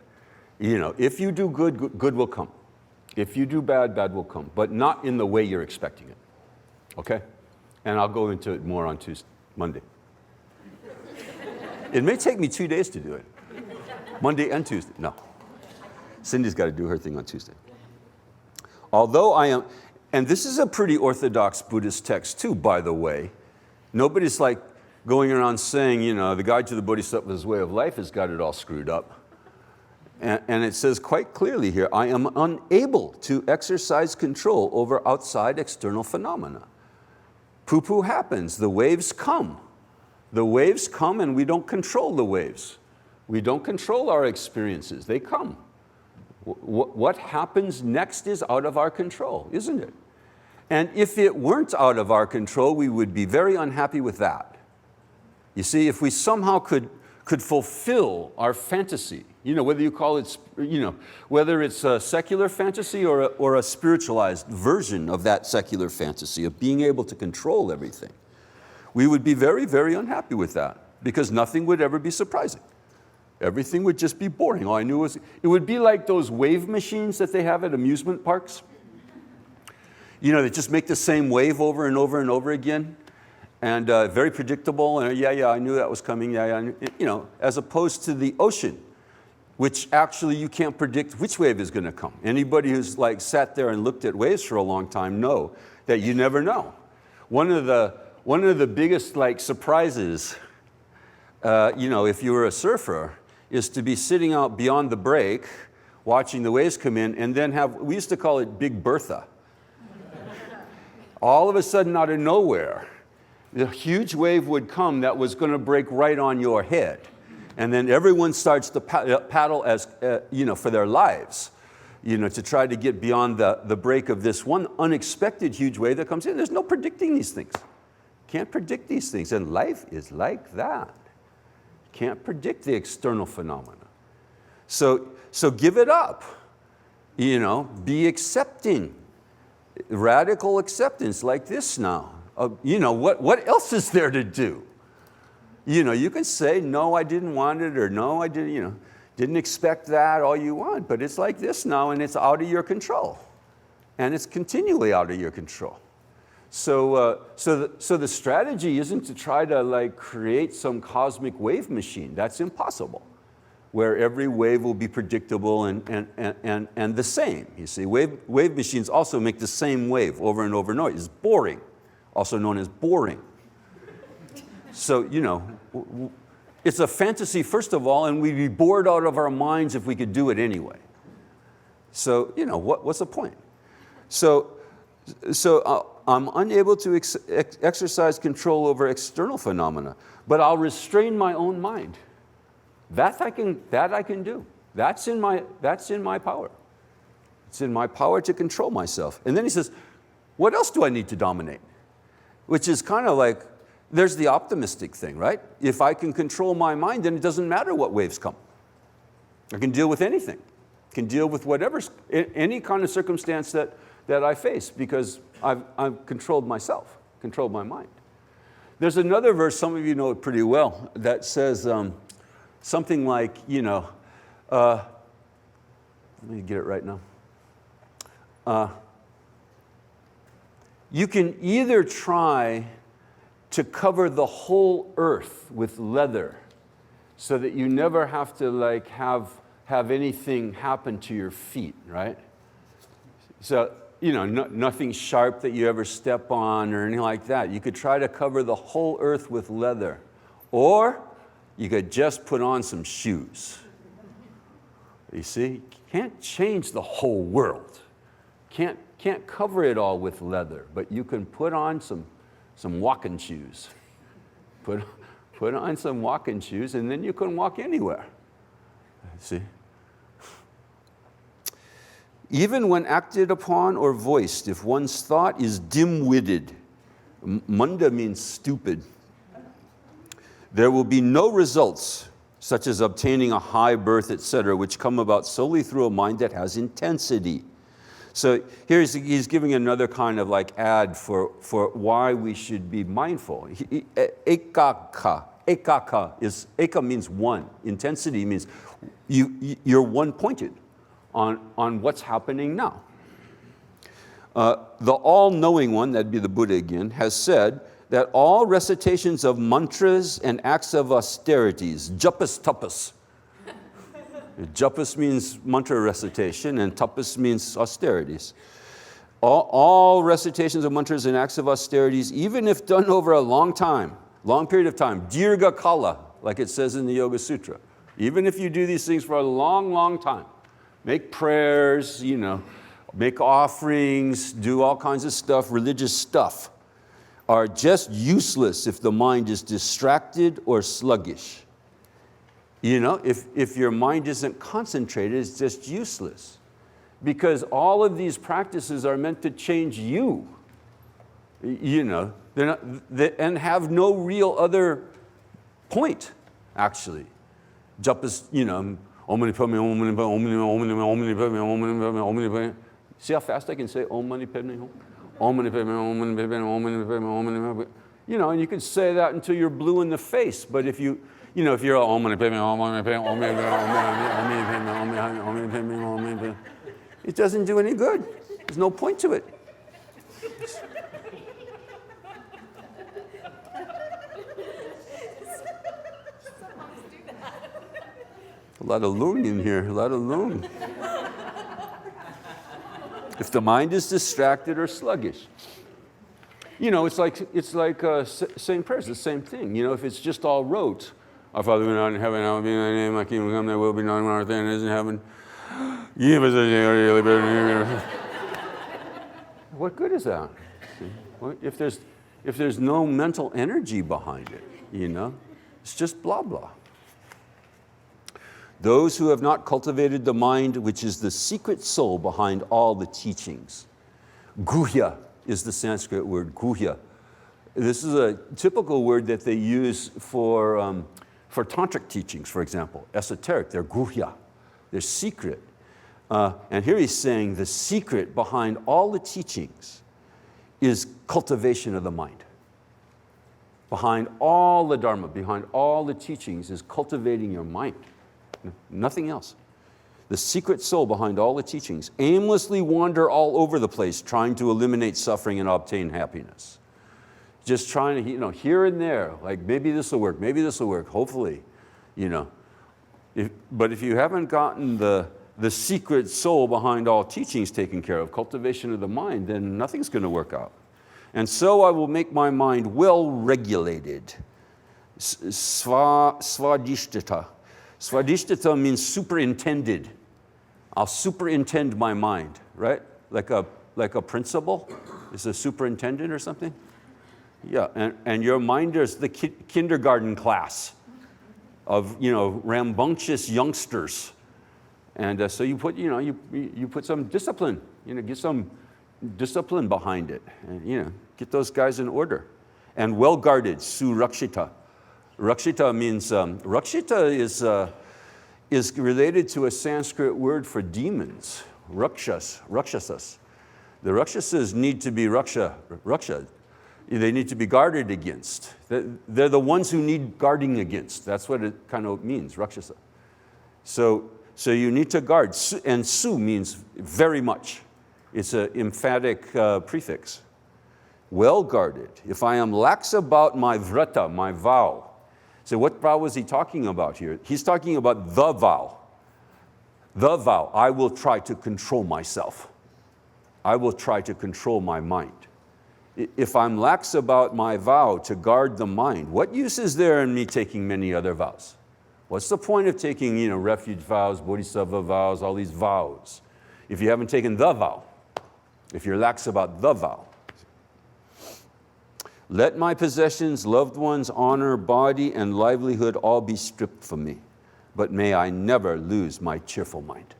If you do good, good will come. If you do bad, bad will come. But not in the way you're expecting it. Okay? And I'll go into it more on Monday. It may take me 2 days to do it. Monday and Tuesday. No. Cindy's got to do her thing on Tuesday. Although and this is a pretty orthodox Buddhist text too, by the way. Nobody's going around saying, the guide to the Bodhisattva's way of life has got it all screwed up. And it says quite clearly here, I am unable to exercise control over outside external phenomena. Poo-poo happens, the waves come. The waves come and we don't control the waves. We don't control our experiences, they come. What happens next is out of our control, isn't it? And if it weren't out of our control, we would be very unhappy with that. You see, if we somehow could fulfill our fantasy, whether you call it, whether it's a secular fantasy or a spiritualized version of that secular fantasy of being able to control everything, we would be very, very unhappy with that, because nothing would ever be surprising. Everything would just be boring. All I knew was, it would be like those wave machines that they have at amusement parks. They just make the same wave over and over and over again. And very predictable, and yeah, I knew that was coming, as opposed to the ocean, which actually you can't predict which wave is going to come. Anybody who's sat there and looked at waves for a long time know that you never know. One of the biggest surprises, if you were a surfer, is to be sitting out beyond the break, watching the waves come in, and then we used to call it Big Bertha. All of a sudden, out of nowhere, the huge wave would come that was going to break right on your head. And then everyone starts to paddle for their lives, to try to get beyond the break of this one unexpected huge wave that comes in. There's no predicting these things. Can't predict these things. And life is like that. Can't predict the external phenomena. So give it up. Be accepting. Radical acceptance like this now. What else is there to do? You can say, no, I didn't want it, or no, I didn't expect that, all you want, but it's like this now, and it's out of your control. And it's continually out of your control. So the strategy isn't to try to create some cosmic wave machine. That's impossible, where every wave will be predictable and the same. You see, wave machines also make the same wave over and over and over. It's boring, also known as boring. So, it's a fantasy, first of all, and we'd be bored out of our minds if we could do it anyway. So, what's the point? So I'm unable to exercise control over external phenomena, but I'll restrain my own mind. That I can do. That's in my power. It's in my power to control myself. And then he says, what else do I need to dominate? which is kind of like, there's the optimistic thing, right? If I can control my mind, then it doesn't matter what waves come. I can deal with anything. I can deal with whatever, any kind of circumstance that I face because I've controlled myself, controlled my mind. There's another verse, some of you know it pretty well, that says something like, let me get it right now. You can either try to cover the whole earth with leather so that you never have to like have anything happen to your feet, right? So, nothing sharp that you ever step on or anything like that. You could try to cover the whole earth with leather. Or you could just put on some shoes. You see, you can't change the whole world. Can't cover it all with leather, but you can put on some walking shoes. Put on some walking shoes, and then you can walk anywhere. See? Even when acted upon or voiced, if one's thought is dim-witted, munda means stupid, there will be no results, such as obtaining a high birth, etc., which come about solely through a mind that has intensity. So here he's giving another kind of like ad for why we should be mindful. Ekaka means one. Intensity means you're one-pointed on what's happening now. The all-knowing one, that'd be the Buddha again, has said that all recitations of mantras and acts of austerities, japas tapas. Japas means mantra recitation and tapas means austerities. All recitations of mantras and acts of austerities, even if done over a long period of time, dirgha kala, like it says in the Yoga Sutra. Even if you do these things for a long, long time, make prayers, make offerings, do all kinds of stuff, religious stuff, are just useless if the mind is distracted or sluggish. If your mind isn't concentrated, it's just useless. Because all of these practices are meant to change you. They're not, and have no real other point, actually. Japas, Om Mani Padme, Om Mani Padme, Om Mani Padme, Om Mani Padme, Om Mani Padme. See how fast I can say Om Mani Padme Hum? Om Mani Padme, Om Mani Padme, Om Mani Padme, Om Mani Padme. And you can say that until you're blue in the face. But if you're Om Mani Padme, Om Mani Padme, Om Mani Padme, Om Mani Padme, Om Mani Padme, Om Mani Padme, it doesn't do any good. There's no point to it. A lot of loon in here, a lot of loon. If the mind is distracted or sluggish. It's like saying prayers, the same thing. If it's just all rote, our Father who art in heaven, hallowed be thy name, thy kingdom come, thy will be done on earth as it is in heaven. Give us this day our daily bread. What good is that? If there's no mental energy behind it, it's just blah blah. Those who have not cultivated the mind, which is the secret soul behind all the teachings. Guhya is the Sanskrit word, guhya. This is a typical word that they use for tantric teachings, for example. Esoteric, they're guhya, they're secret. And here he's saying the secret behind all the teachings is cultivation of the mind. Behind all the Dharma, behind all the teachings is cultivating your mind. Nothing else. The secret soul behind all the teachings. Aimlessly wander all over the place trying to eliminate suffering and obtain happiness. Just trying to, here and there, like maybe this will work, hopefully, But if you haven't gotten the secret soul behind all teachings taken care of, cultivation of the mind, then nothing's going to work out. And so I will make my mind well regulated. Svadhisthita. Svadhisthita means superintended. I'll superintend my mind, right? Like a principal is a superintendent or something? Yeah, and your mind is the kindergarten class of, rambunctious youngsters. And so you put, you put some discipline, get some discipline behind it. And, Get those guys in order. And well guarded, su rakshita. Rakshita means, rakshita is related to a Sanskrit word for demons, rakshasas. The rakshasas need to be raksha. They need to be guarded against. They're the ones who need guarding against. That's what it kind of means, rakshasa. So you need to guard. And su means very much. It's an emphatic prefix. Well guarded. If I am lax about my vrata, my vow. So what vow was he talking about here? He's talking about the vow. The vow. I will try to control myself. I will try to control my mind. If I'm lax about my vow to guard the mind, what use is there in me taking many other vows? What's the point of taking, refuge vows, bodhisattva vows, all these vows, if you haven't taken the vow, if you're lax about the vow? Let my possessions, loved ones, honor, body, and livelihood all be stripped from me, but may I never lose my cheerful mind.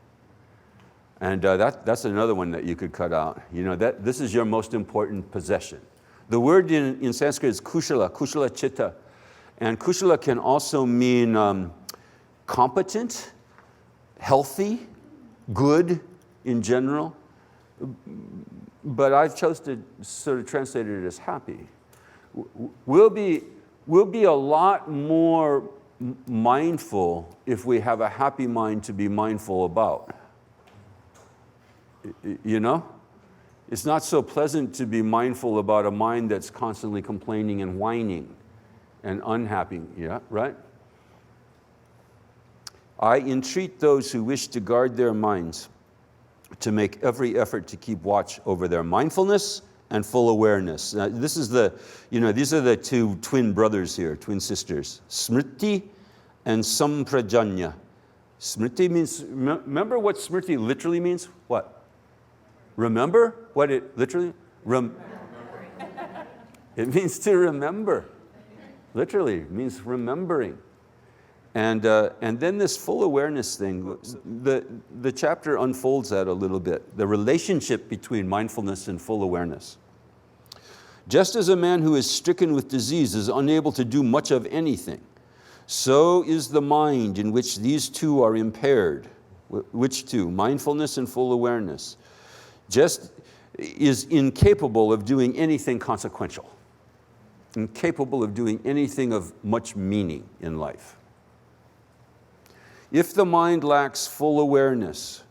And that's another one that you could cut out. This is your most important possession. The word in Sanskrit is kushala chitta. And kushala can also mean competent, healthy, good in general. But I chose to sort of translate it as happy. We'll be a lot more mindful if we have a happy mind to be mindful about. It's not so pleasant to be mindful about a mind that's constantly complaining and whining and unhappy, yeah, right? I entreat those who wish to guard their minds to make every effort to keep watch over their mindfulness and full awareness. Now, this is these are the two twin brothers here, twin sisters, Smriti and Samprajanya. Smriti means, remember what Smriti literally means? What? Remember what it literally? It means to remember. Literally, it means remembering. And then this full awareness thing, the chapter unfolds that a little bit, the relationship between mindfulness and full awareness. Just as a man who is stricken with disease is unable to do much of anything, so is the mind in which these two are impaired. Which two? Mindfulness and full awareness. Just is incapable of doing anything consequential, incapable of doing anything of much meaning in life. If the mind lacks full awareness,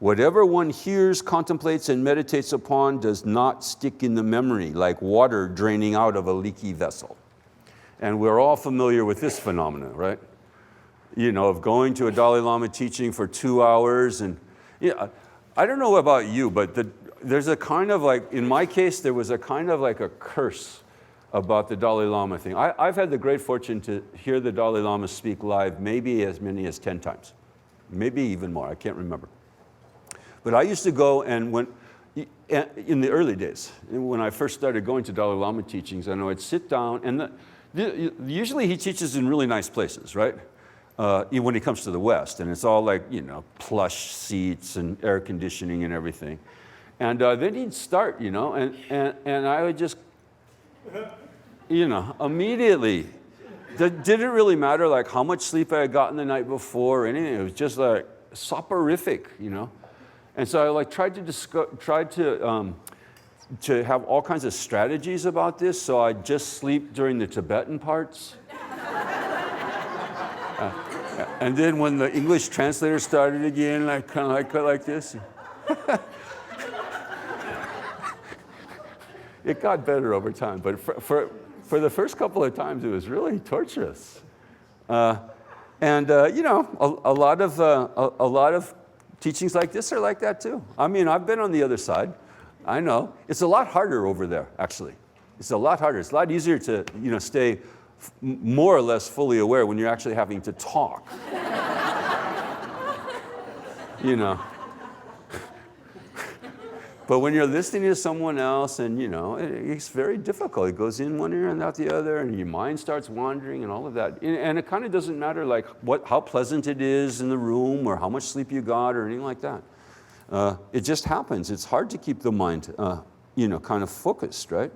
whatever one hears, contemplates, and meditates upon does not stick in the memory like water draining out of a leaky vessel. And we're all familiar with this phenomenon, right? Of going to a Dalai Lama teaching for 2 hours. And I don't know about you, but there's a kind of like, in my case, there was a kind of like a curse about the Dalai Lama thing. I've had the great fortune to hear the Dalai Lama speak live maybe as many as 10 times, maybe even more, I can't remember. But I used to go and in the early days, when I first started going to Dalai Lama teachings, I'd sit down, and usually he teaches in really nice places, right? When he comes to the West, and it's all like, plush seats and air conditioning and everything. And then he'd start, and I would just, immediately, it didn't really matter like how much sleep I had gotten the night before or anything. It was just like soporific, And so I tried to have all kinds of strategies about this. So I'd just sleep during the Tibetan parts. And then when the English translator started again, I kind of like this. It got better over time, but for the first couple of times, it was really torturous. A lot of teachings like this are like that too. I've been on the other side. I know. It's a lot harder over there, actually. It's a lot harder. It's a lot easier to, stay more or less fully aware when you're actually having to talk. But when you're listening to someone else and, it's very difficult. It goes in one ear and out the other, and your mind starts wandering and all of that. And it kind of doesn't matter like how pleasant it is in the room or how much sleep you got or anything like that. It just happens. It's hard to keep the mind, kind of focused, right?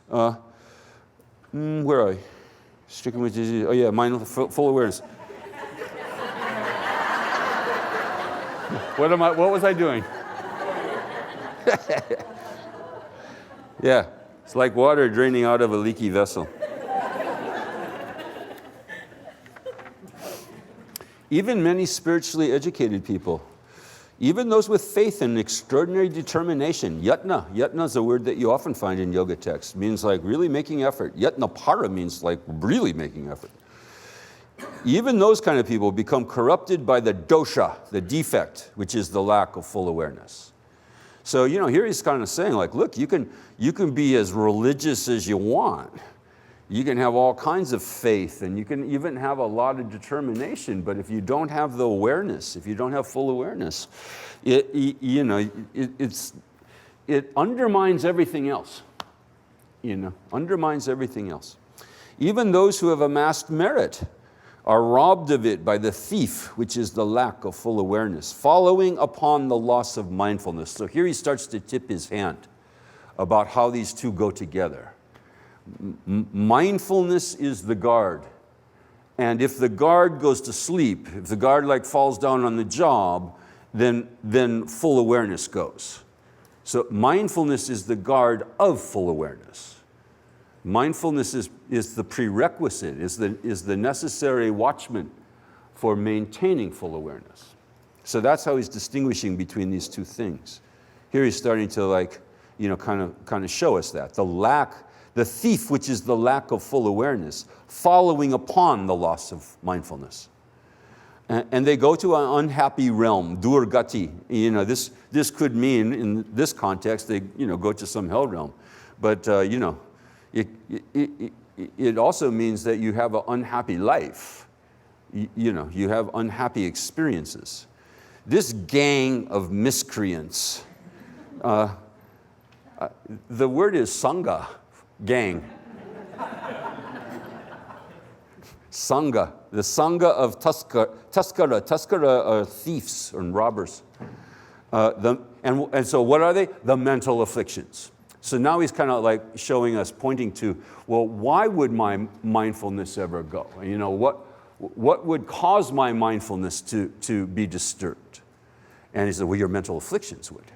Where are I? Stricken with disease. Oh yeah, full awareness. What was I doing? Yeah, it's like water draining out of a leaky vessel. Even many spiritually educated people, even those with faith and extraordinary determination, yatna is a word that you often find in yoga texts, means like really making effort. Yatna para means like really making effort. Even those kind of people become corrupted by the dosha, the defect, which is the lack of full awareness. So, here he's kind of saying like, look, you can be as religious as you want. You can have all kinds of faith, and you can even have a lot of determination, but if you don't have the awareness, if you don't have full awareness, it undermines everything else. Undermines everything else. Even those who have amassed merit are robbed of it by the thief, which is the lack of full awareness, following upon the loss of mindfulness. So here he starts to tip his hand about how these two go together. Mindfulness is the guard. And if the guard goes to sleep, if the guard like falls down on the job, then full awareness goes. So mindfulness is the guard of full awareness. Mindfulness is the prerequisite, is the necessary watchman for maintaining full awareness. So that's how he's distinguishing between these two things. Here he's starting to kind of show us that. The thief, which is the lack of full awareness, following upon the loss of mindfulness. And they go to an unhappy realm, durgati. This could mean, in this context, they go to some hell realm. But it also means that you have an unhappy life. You have unhappy experiences. This gang of miscreants, the word is sangha, gang. Sangha, the sangha of Tuskara. Tuskara are thieves and robbers. And so what are they? The mental afflictions. So now he's kind of like showing us, pointing to, well, why would my mindfulness ever go? What would cause my mindfulness to be disturbed? And he said, well, your mental afflictions would.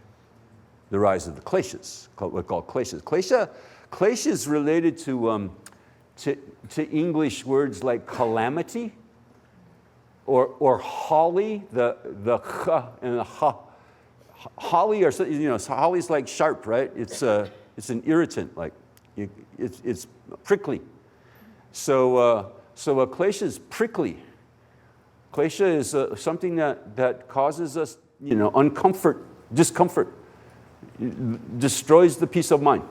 The rise of the kleshas, what we call kleshas. Klesha is related to English words like calamity or holly, the ch and the ha. Holly, holly's like sharp, right? It's an irritant, like it's prickly. So a klesha is prickly. Klesha is something that causes us, discomfort, destroys the peace of mind.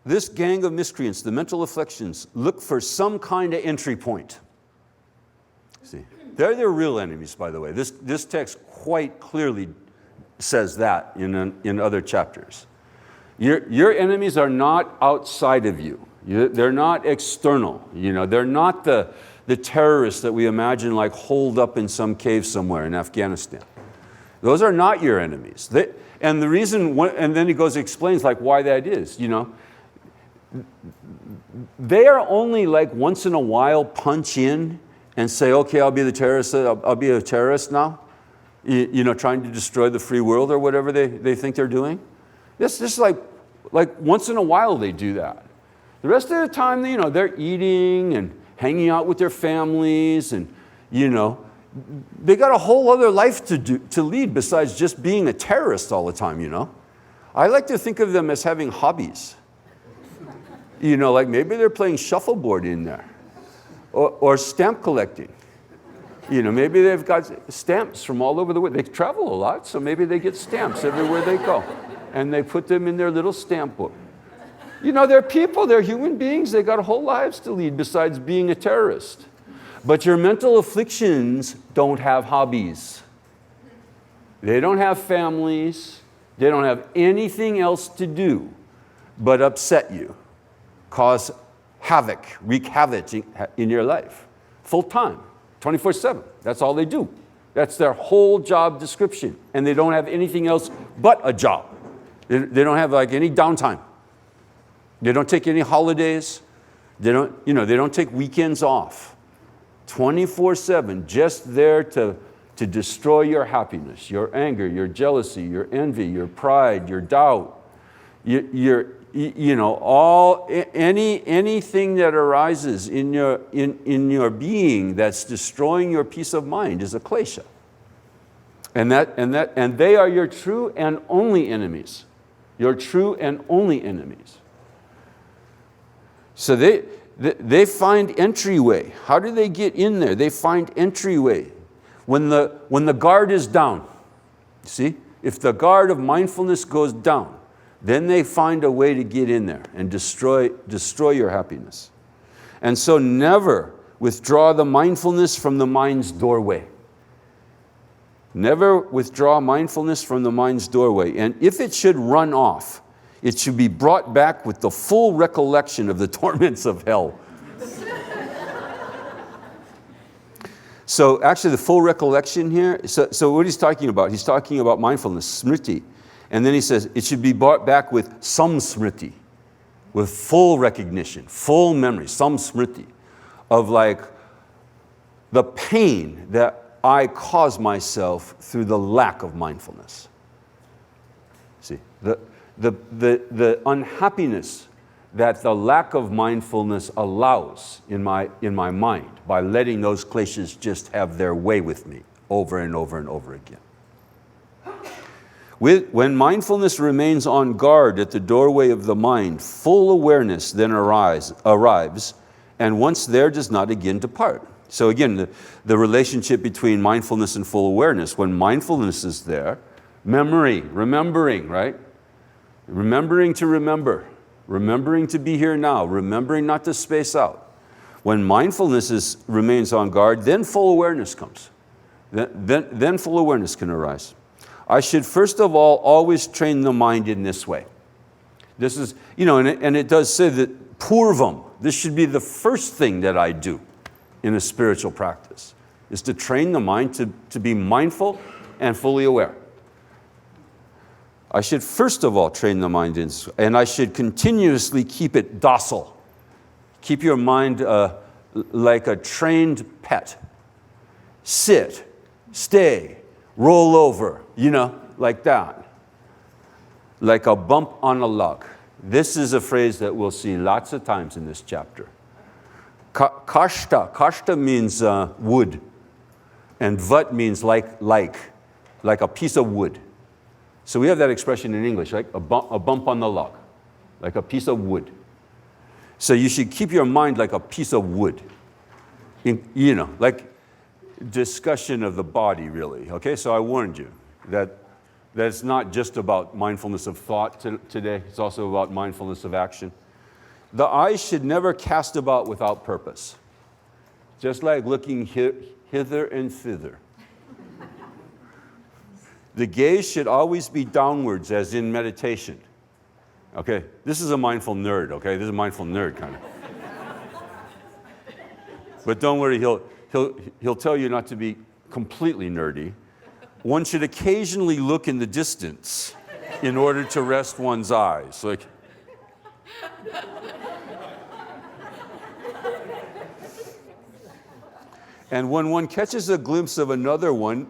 This gang of miscreants, the mental afflictions, look for some kind of entry point. See, they're their real enemies, by the way. This text quite clearly says that in other chapters. Your enemies are not outside of you. They're not external. They're not the terrorists that we imagine like holed up in some cave somewhere in Afghanistan. Those are not your enemies. And the reason, and then he goes and explains like why that is. They are only like once in a while punch in and say, okay, I'll be the terrorist. I'll be a terrorist now. Trying to destroy the free world or whatever they think they're doing. It's just like once in a while they do that. The rest of the time, they're eating and hanging out with their families, and they got a whole other life to lead besides just being a terrorist all the time. I like to think of them as having hobbies. Like maybe they're playing shuffleboard in there, or stamp collecting. Maybe they've got stamps from all over the world. They travel a lot, so maybe they get stamps everywhere they go. And they put them in their little stamp book. They're people, they're human beings. They got whole lives to lead besides being a terrorist. But your mental afflictions don't have hobbies. They don't have families. They don't have anything else to do but upset you, cause havoc, wreak havoc in your life, full time. 24/7. That's all they do. That's their whole job description. And they don't have anything else but a job. They don't have like any downtime. They don't take any holidays. They don't take weekends off. 24/7, just there to destroy your happiness, your anger, your jealousy, your envy, your pride, your doubt, anything that arises in your being that's destroying your peace of mind is a klesha. And they are your true and only enemies. Your true and only enemies. So they find entryway. How do they get in there? They find entryway when the guard is down. See, if the guard of mindfulness goes down, then they find a way to get in there and destroy your happiness. And so never withdraw the mindfulness from the mind's doorway. Never withdraw mindfulness from the mind's doorway. And if it should run off, it should be brought back with the full recollection of the torments of hell. So actually the full recollection here, so what he's talking about mindfulness, smriti. And then he says it should be brought back with samsmriti, with full recognition, full memory, samsmriti, of like the pain that I cause myself through the lack of mindfulness. See, the unhappiness that the lack of mindfulness allows in my mind by letting those kleshas just have their way with me over and over and over again. When mindfulness remains on guard at the doorway of the mind, full awareness then arrives, and once there does not again depart. So again, the relationship between mindfulness and full awareness. When mindfulness is there, memory, remembering, right? Remembering to remember, remembering to be here now, remembering not to space out. When mindfulness remains on guard, then full awareness comes. Then full awareness can arise. I should first of all always train the mind in this way. This is, and it does say that purvam, this should be the first thing that I do in a spiritual practice, is to train the mind to be mindful and fully aware. I should first of all train the mind in, and I should continuously keep it docile. Keep your mind like a trained pet. Sit, stay, roll over, like that. Like a bump on a log. This is a phrase that we'll see lots of times in this chapter. Kashta means wood, and vat means like a piece of wood. So we have that expression in English, like a bump on the log, like a piece of wood. So you should keep your mind like a piece of wood, like discussion of the body, really. Okay, so I warned you that it's not just about mindfulness of thought today, it's also about mindfulness of action. The eyes should never cast about without purpose, just like looking hither and thither. The gaze should always be downwards, as in meditation. Okay, this is a mindful nerd, okay? This is a mindful nerd kind of. But don't worry, he'll tell you not to be completely nerdy. One should occasionally look in the distance in order to rest one's eyes. Like, and when one catches a glimpse of another one,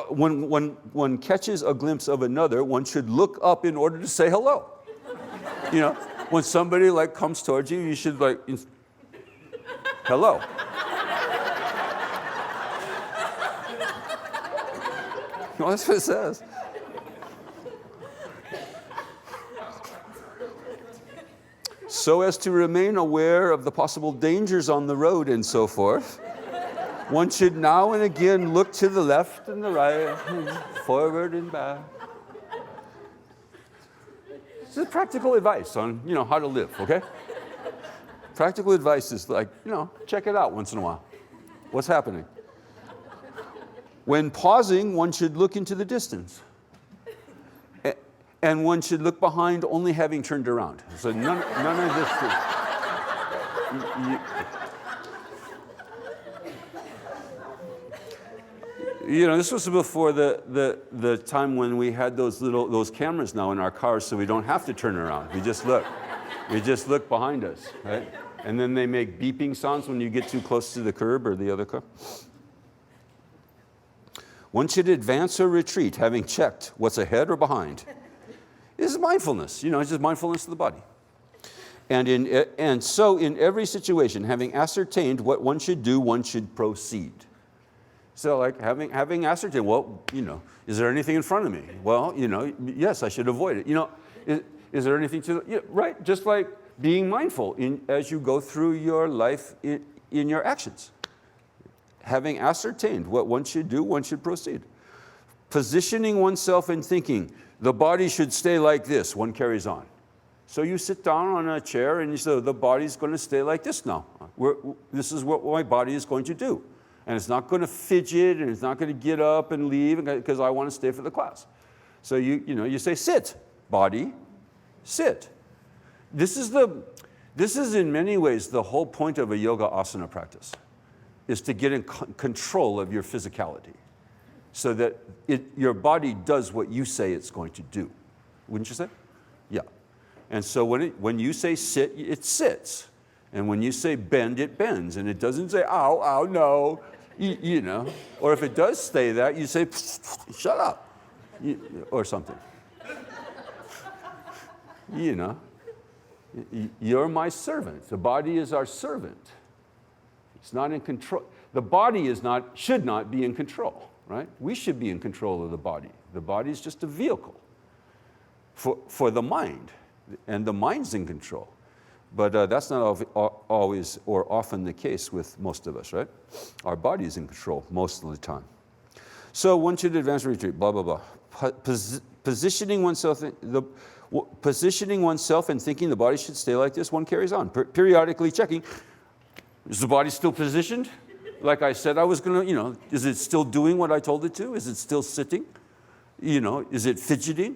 when one catches a glimpse of another, one should look up in order to say hello. When somebody comes towards you, you should hello. Well, that's what it says. So as to remain aware of the possible dangers on the road and so forth, one should now and again look to the left and the right, forward and back. This is practical advice on, how to live, okay? Practical advice is check it out once in a while. What's happening? When pausing, one should look into the distance. And one should look behind only having turned around. So none of this. This was before the time when we had those cameras now in our cars, so we don't have to turn around. We just look. We just look behind us, right? And then they make beeping sounds when you get too close to the curb or the other car. One should advance or retreat, having checked what's ahead or behind. This is mindfulness. It's just mindfulness of the body. And so in every situation, having ascertained what one should do, one should proceed. So like having ascertained, well, is there anything in front of me? Well, yes, I should avoid it. Is there anything right? Just like being mindful as you go through your life in your actions. Having ascertained what one should do, one should proceed. Positioning oneself and thinking, the body should stay like this, one carries on. So you sit down on a chair and you say, the body's going to stay like this now. This is what my body is going to do. And it's not going to fidget and it's not going to get up and leave because I want to stay for the class. So you say, sit, body, sit. This is in many ways the whole point of a yoga asana practice, is to get in control of your physicality so that your body does what you say it's going to do. Wouldn't you say? Yeah. And so when you say sit, it sits. And when you say bend, it bends. And it doesn't say, ow, ow, no, Or if it does say that, you say, shut up, or something. You're my servant. The body is our servant. It's not in control. The body should not be in control, right? We should be in control of the body. The body is just a vehicle for the mind, and the mind's in control. But that's not always or often the case with most of us, right? Our body is in control most of the time. So one should advance or retreat, blah, blah, blah. Positioning oneself and thinking the body should stay like this, one carries on. Periodically checking, is the body still positioned? Like I said I was going to, is it still doing what I told it to? Is it still sitting? Is it fidgeting?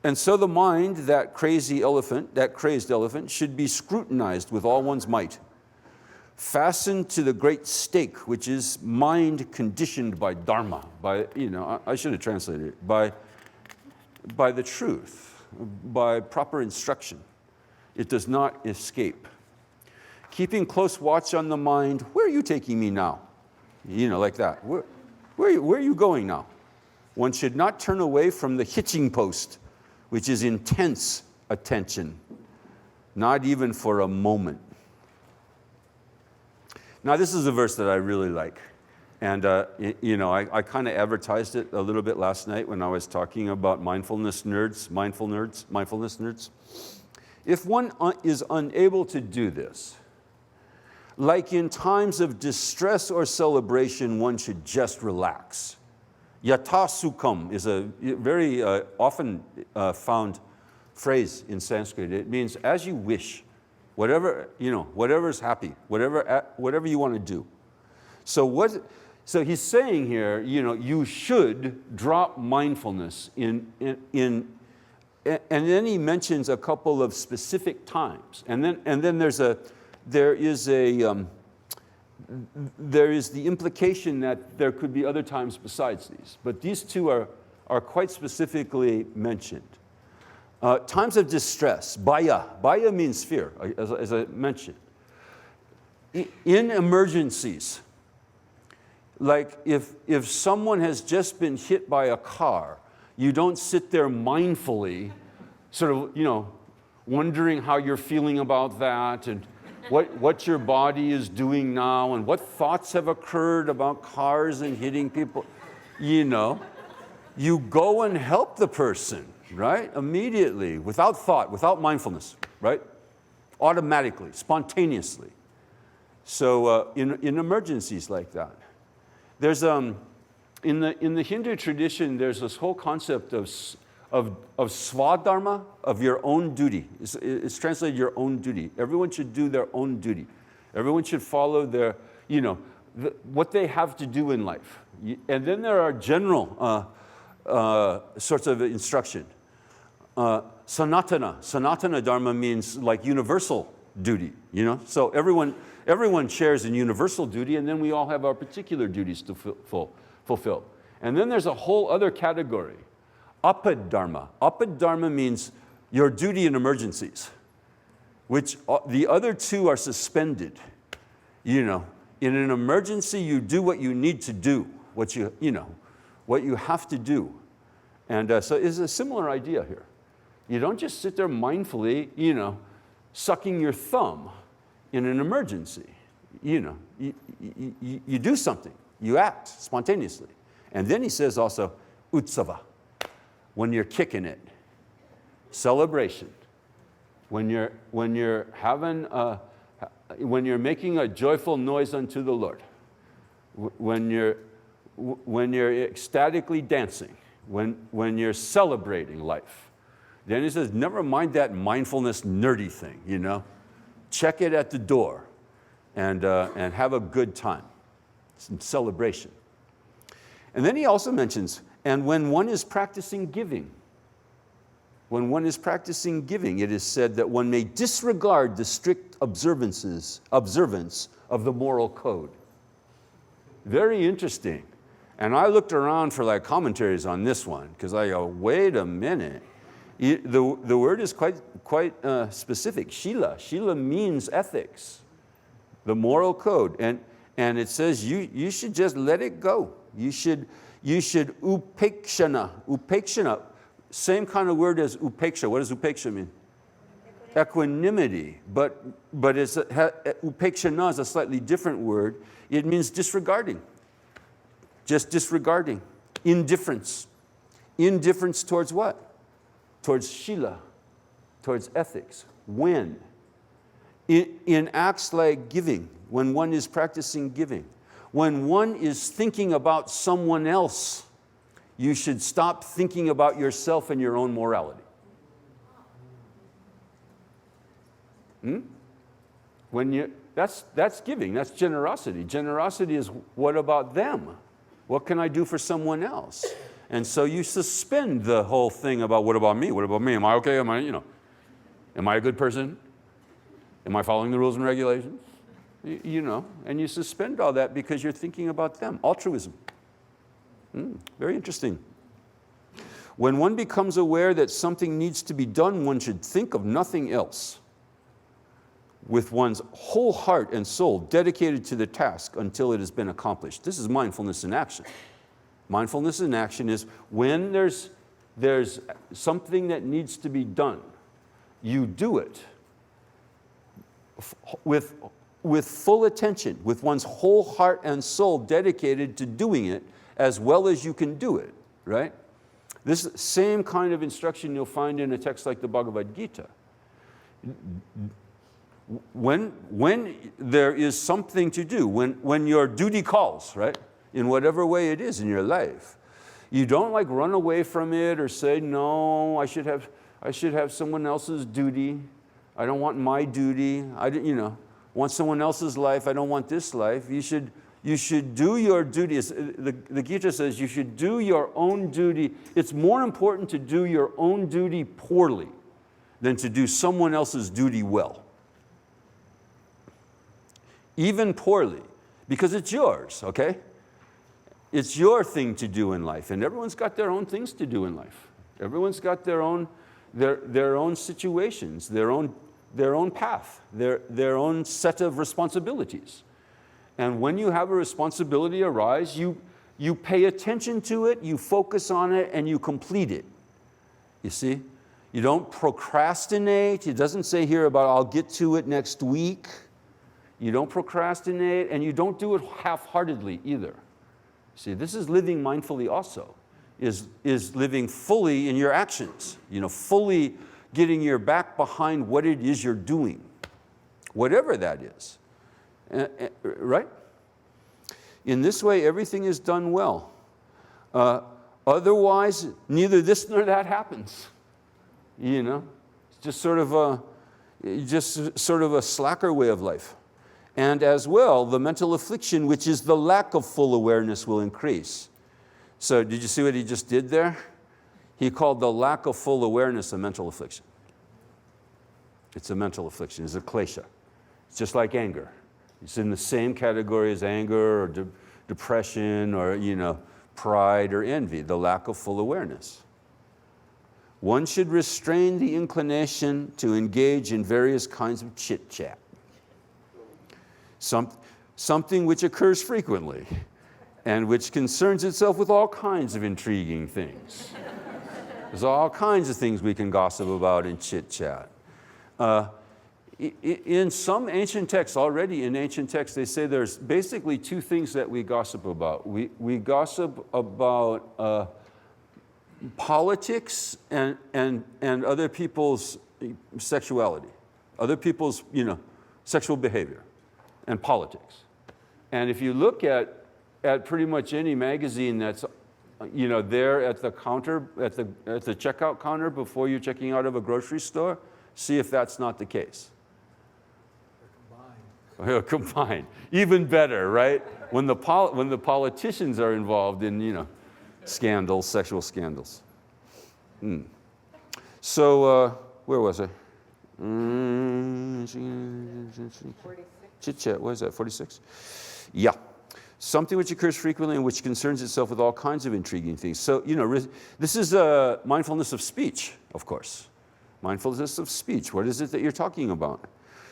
And so the mind, that crazed elephant, should be scrutinized with all one's might. Fastened to the great stake, which is mind conditioned by dharma, I should have translated it, by the truth, by proper instruction. It does not escape. Keeping close watch on the mind, where are you taking me now? Like that. Where are you going now? One should not turn away from the hitching post, which is intense attention, not even for a moment. Now, this is a verse that I really like. And, I kind of advertised it a little bit last night when I was talking about mindfulness nerds. If one is unable to do this, like in times of distress or celebration, one should just relax. Yatha sukham is a very often found phrase in Sanskrit. It means as you wish, whatever's happy, whatever you want to do. So he's saying here, you should drop mindfulness in and then he mentions a couple of specific times, and then there is the implication that there could be other times besides these, but these two are quite specifically mentioned. Times of distress, bhaya means fear, as I mentioned. In emergencies, like if someone has just been hit by a car, you don't sit there mindfully, sort of, wondering how you're feeling about that and what your body is doing now and what thoughts have occurred about cars and hitting people. You go and help the person, right? Immediately, without thought, without mindfulness, right? Automatically, spontaneously. So in emergencies like that. There's in the Hindu tradition, there's this whole concept of swadharma, of your own duty. It's translated your own duty. Everyone should do their own duty. Everyone should follow their, what they have to do in life. And then there are general sorts of instruction. Sanatana dharma means like universal duty, So everyone shares in universal duty, and then we all have our particular duties to fulfill. fulfilled. And then there's a whole other category, apadharma. Apadharma means your duty in emergencies, which the other two are suspended. In an emergency, you do what you need to do, what you have to do. And so it's a similar idea here. You don't just sit there mindfully, sucking your thumb in an emergency. You do something. You act spontaneously. And then he says also, utsava, when you're kicking it. Celebration. When you're making a joyful noise unto the Lord. When you're ecstatically dancing. When you're celebrating life. Then he says, never mind that mindfulness nerdy thing, Check it at the door and have a good time. Some celebration. And then he also mentions, and when one is practicing giving, it is said that one may disregard the strict observance of the moral code. Very interesting. And I looked around for commentaries on this one, because I go, wait a minute. The word is quite specific. Shila means ethics, the moral code. And it says you should just let it go. You should upekshana. Upekshana, same kind of word as upeksha. What does upeksha mean? Equanimity. But upekshana is a slightly different word. It means disregarding. Just disregarding. Indifference. Indifference towards what? Towards shila. Towards ethics. When? In acts like giving. When one is practicing giving. When one is thinking about someone else, you should stop thinking about yourself and your own morality. That's giving, that's generosity. Generosity is what about them? What can I do for someone else? And so you suspend the whole thing about what about me? What about me? Am I okay? Am I a good person? Am I following the rules and regulations? And you suspend all that because you're thinking about them. Altruism. Very interesting. When one becomes aware that something needs to be done, one should think of nothing else. With one's whole heart and soul dedicated to the task until it has been accomplished. This is mindfulness in action. Mindfulness in action is when there's something that needs to be done, you do it with full attention, with one's whole heart and soul dedicated to doing it as well as you can do it, right? This same kind of instruction you'll find in a text like the Bhagavad Gita. When there is something to do, when your duty calls, right? In whatever way it is in your life, you don't run away from it or say, no, I should have someone else's duty. I don't want my duty. Want someone else's life. I don't want this life. You should do your duty. The Gita says you should do your own duty. It's more important to do your own duty poorly than to do someone else's duty well. Even poorly, because it's yours, okay? It's your thing to do in life, and everyone's got their own things to do in life. Everyone's got their own situations, their own path, their own set of responsibilities. And when you have a responsibility arise, you pay attention to it, you focus on it, and you complete it. You see? You don't procrastinate. It doesn't say here about I'll get to it next week. You don't procrastinate, and you don't do it half-heartedly either. See, this is living mindfully also, is living fully in your actions, fully getting your back behind what it is you're doing, whatever that is, right? In this way, everything is done well. Otherwise, neither this nor that happens. It's just sort of a slacker way of life. And as well, the mental affliction, which is the lack of full awareness, will increase. So did you see what he just did there? He called the lack of full awareness a mental affliction. It's a mental affliction. It's a klesha. It's just like anger. It's in the same category as anger or depression or, pride, or envy, the lack of full awareness. One should restrain the inclination to engage in various kinds of chit-chat. Something which occurs frequently and which concerns itself with all kinds of intriguing things. There's all kinds of things we can gossip about in chit-chat. In some ancient texts, already in ancient texts, they say there's basically two things that we gossip about. We gossip about politics and other people's sexuality, other people's sexual behavior and politics. And if you look at pretty much any magazine that's there at the counter, at the checkout counter before you're checking out of a grocery store, see if that's not the case. Combined. Even better, right? When the politicians are involved in, scandals, sexual scandals. So, where was I? 46. Chit-chat, what is that, 46? Yeah. Something which occurs frequently and which concerns itself with all kinds of intriguing things. So, this is mindfulness of speech, of course. Mindfulness of speech. What is it that you're talking about?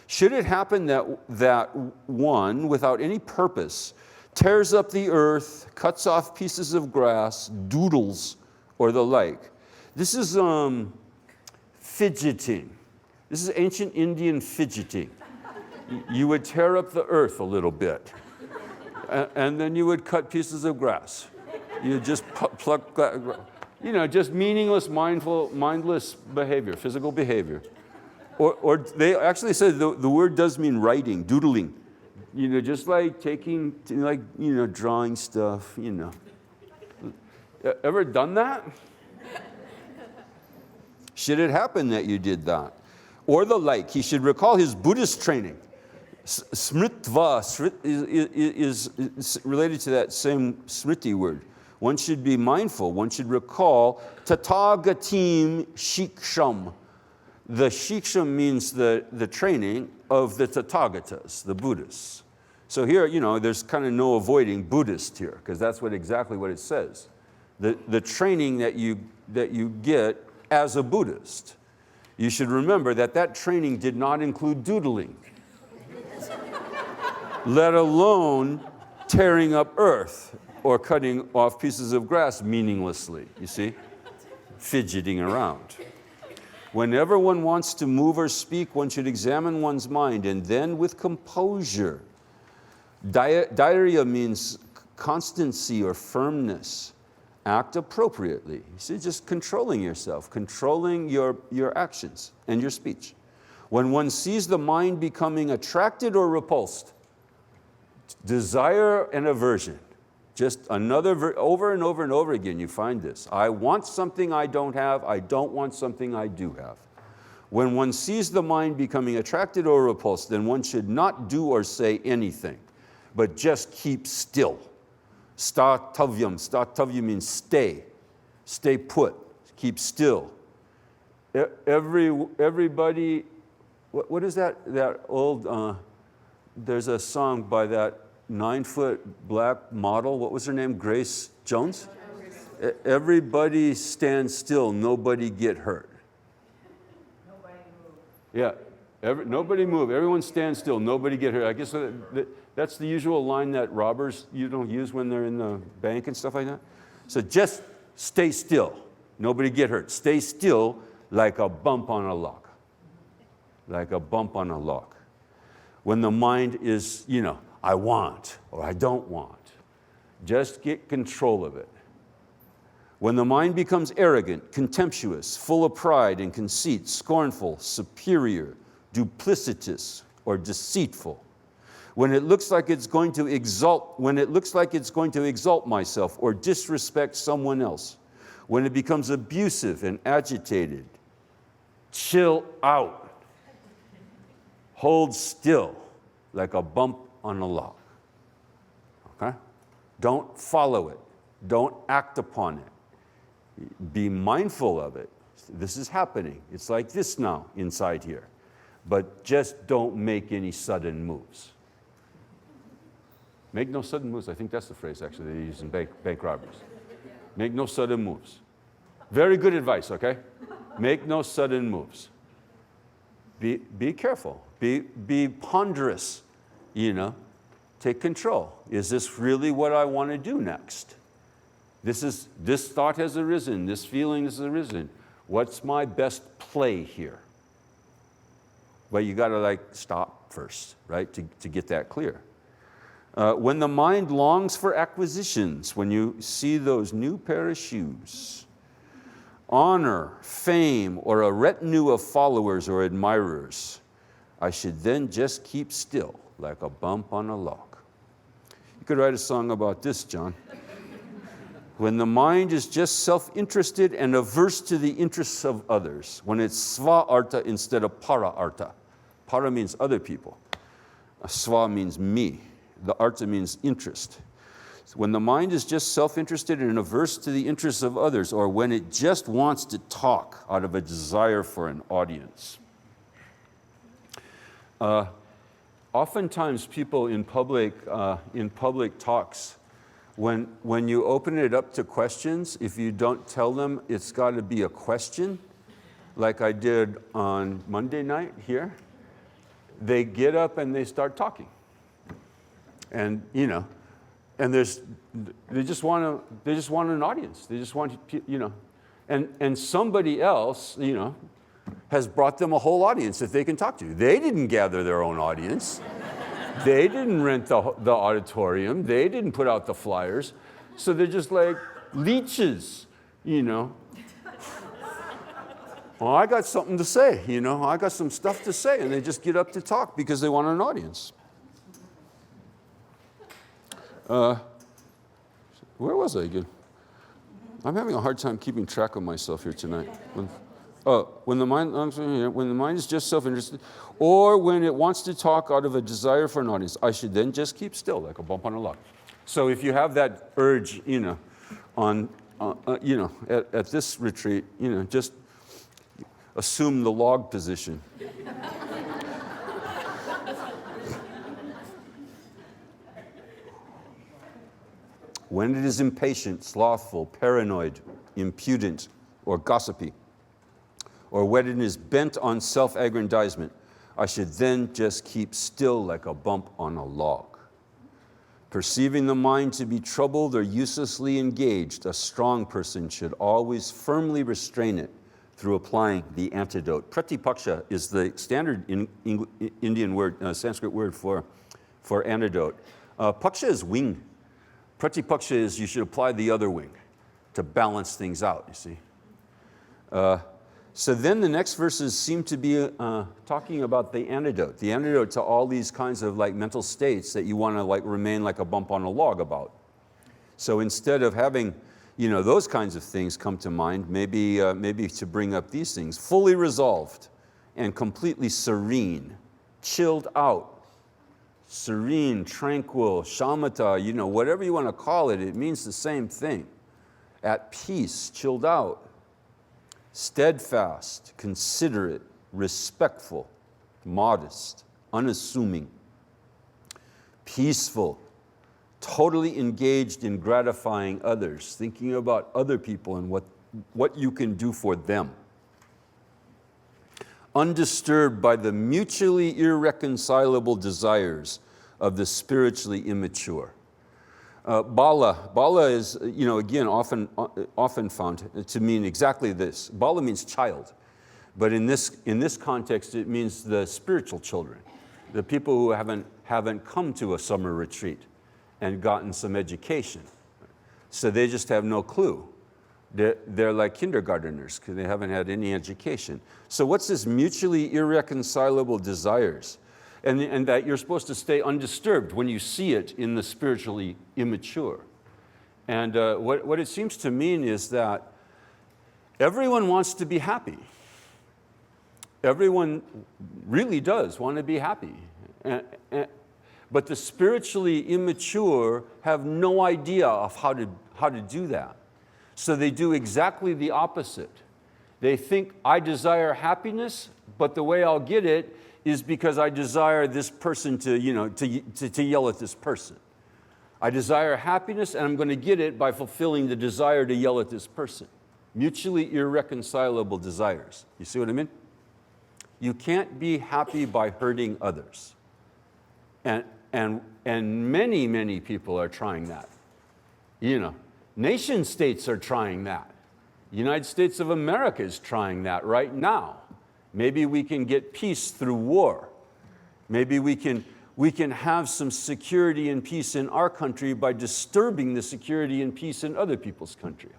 Should it happen that one, without any purpose, tears up the earth, cuts off pieces of grass, doodles, or the like? This is fidgeting. This is ancient Indian fidgeting. You would tear up the earth a little bit, and then you would cut pieces of grass. You just pluck that, just meaningless, mindless behavior, physical behavior. Or they actually said the word does mean writing, doodling. Just like taking, drawing stuff, Ever done that? Should it happen that you did that? Or the like, he should recall his Buddhist training. Smritva is related to that same smriti word. One should be mindful. One should recall Tathagatim Shiksham. The Shiksham means the training of the Tathagatas, the Buddhists. So here, there's kind of no avoiding Buddhist here, because that's exactly what it says. The training that you get as a Buddhist. You should remember that training did not include doodling, let alone tearing up earth or cutting off pieces of grass meaninglessly, you see? Fidgeting around. Whenever one wants to move or speak, one should examine one's mind, and then with composure. Dhairya means constancy or firmness. Act appropriately. You see, just controlling yourself, controlling your actions and your speech. When one sees the mind becoming attracted or repulsed, desire and aversion, just over and over and over again, you find this. I want something I don't have. I don't want something I do have. When one sees the mind becoming attracted or repulsed, then one should not do or say anything, but just keep still. Statavyam. Statavyam means stay. Stay put. Keep still. Everybody, what is that old, there's a song by that 9-foot black model. What was her name? Grace Jones? Everybody stand still. Nobody get hurt. Nobody move. Yeah. Nobody move. Everyone stand still. Nobody get hurt. I guess that's the usual line that robbers use when they're in the bank and stuff like that. So just stay still. Nobody get hurt. Stay still like a bump on a log. Like a bump on a log. When the mind is, I want or I don't want, just get control of it. When the mind becomes arrogant, contemptuous, full of pride and conceit, scornful, superior, duplicitous, or deceitful, when it looks like it's going to exalt myself or disrespect someone else, when it becomes abusive and agitated, chill out. Hold still like a bump on a log. Okay? Don't follow it. Don't act upon it. Be mindful of it. This is happening. It's like this now inside here. But just don't make any sudden moves. Make no sudden moves. I think that's the phrase actually they use in bank robberies. Make no sudden moves. Very good advice, okay? Make no sudden moves. Be careful. Be ponderous, Take control. Is this really what I want to do next? This thought has arisen. This feeling has arisen. What's my best play here? Well, you got to stop first, right, to get that clear. When the mind longs for acquisitions, when you see those new pair of shoes, honor, fame, or a retinue of followers or admirers, I should then just keep still like a bump on a log. You could write a song about this, John. When the mind is just self-interested and averse to the interests of others, when it's sva arta instead of para arta. Para means other people. Sva means me. The arta means interest. So when the mind is just self-interested and averse to the interests of others, or when it just wants to talk out of a desire for an audience. Oftentimes people in public talks, when you open it up to questions, if you don't tell them it's got to be a question, like I did on Monday night here, they get up and they start talking. And and they just want an audience. They just want and somebody else has brought them a whole audience that they can talk to. They didn't gather their own audience. They didn't rent the auditorium. They didn't put out the flyers. So they're just like leeches, Well, I got something to say, I got some stuff to say, and they just get up to talk because they want an audience. Where was I again? I'm having a hard time keeping track of myself here tonight. When the mind is just self-interested, or when it wants to talk out of a desire for an audience, I should then just keep still, like a bump on a log. So if you have that urge, at this retreat, just assume the log position. When it is impatient, slothful, paranoid, impudent, or gossipy, or when it is bent on self-aggrandizement, I should then just keep still like a bump on a log. Perceiving the mind to be troubled or uselessly engaged, a strong person should always firmly restrain it through applying the antidote. Pratipaksha is the standard Indian word, Sanskrit word for antidote. Paksha is wing. Pratipaksha is you should apply the other wing to balance things out, you see. So then the next verses seem to be talking about the antidote to all these kinds of mental states that you want to remain like a bump on a log about. So instead of having those kinds of things come to mind, maybe to bring up these things: fully resolved and completely serene, chilled out. Serene, tranquil, shamatha, whatever you want to call it, it means the same thing. At peace, chilled out. Steadfast, considerate, respectful, modest, unassuming. Peaceful, totally engaged in gratifying others, thinking about other people and what you can do for them. Undisturbed by the mutually irreconcilable desires of the spiritually immature. Bala is, again, often found to mean exactly this. Bala means child, but in this context, it means the spiritual children, the people who haven't come to a summer retreat and gotten some education. So they just have no clue. They're like kindergarteners because they haven't had any education. So what's this mutually irreconcilable desires? And that you're supposed to stay undisturbed when you see it in the spiritually immature. And what it seems to mean is that everyone wants to be happy. Everyone really does want to be happy. But the spiritually immature have no idea of how to do that. So they do exactly the opposite. They think, I desire happiness, but the way I'll get it is because I desire this person to yell at this person. I desire happiness, and I'm going to get it by fulfilling the desire to yell at this person. Mutually irreconcilable desires. You see what I mean? You can't be happy by hurting others. And many, many people are trying that. You know, nation states are trying that. The United States of America is trying that right now. Maybe we can get peace through war. Maybe we can have some security and peace in our country by disturbing the security and peace in other people's country.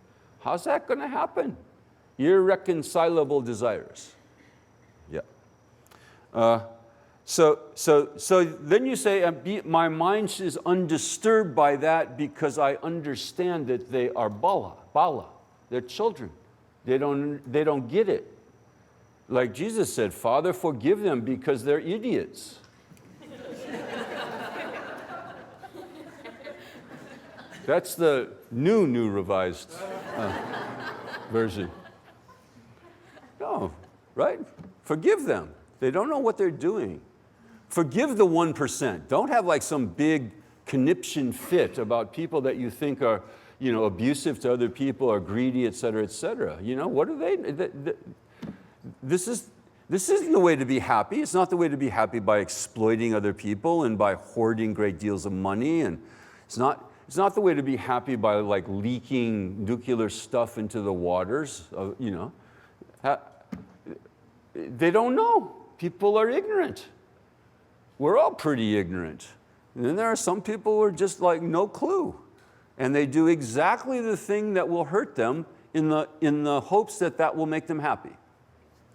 How's that going to happen? Irreconcilable desires. Yeah. So then you say, my mind is undisturbed by that because I understand that they are bala. They're children. They don't get it. Like Jesus said, Father, forgive them because they're idiots. That's the new revised version. No, right? Forgive them. They don't know what they're doing. Forgive the 1%. Don't have like some big conniption fit about people that you think are, abusive to other people or greedy, et cetera, et cetera. What are they? This isn't the way to be happy. It's not the way to be happy by exploiting other people and by hoarding great deals of money. And it's not the way to be happy by like leaking nuclear stuff into the waters. They don't know. People are ignorant. We're all pretty ignorant. And then there are some people who are just like no clue. And they do exactly the thing that will hurt them in the hopes that will make them happy.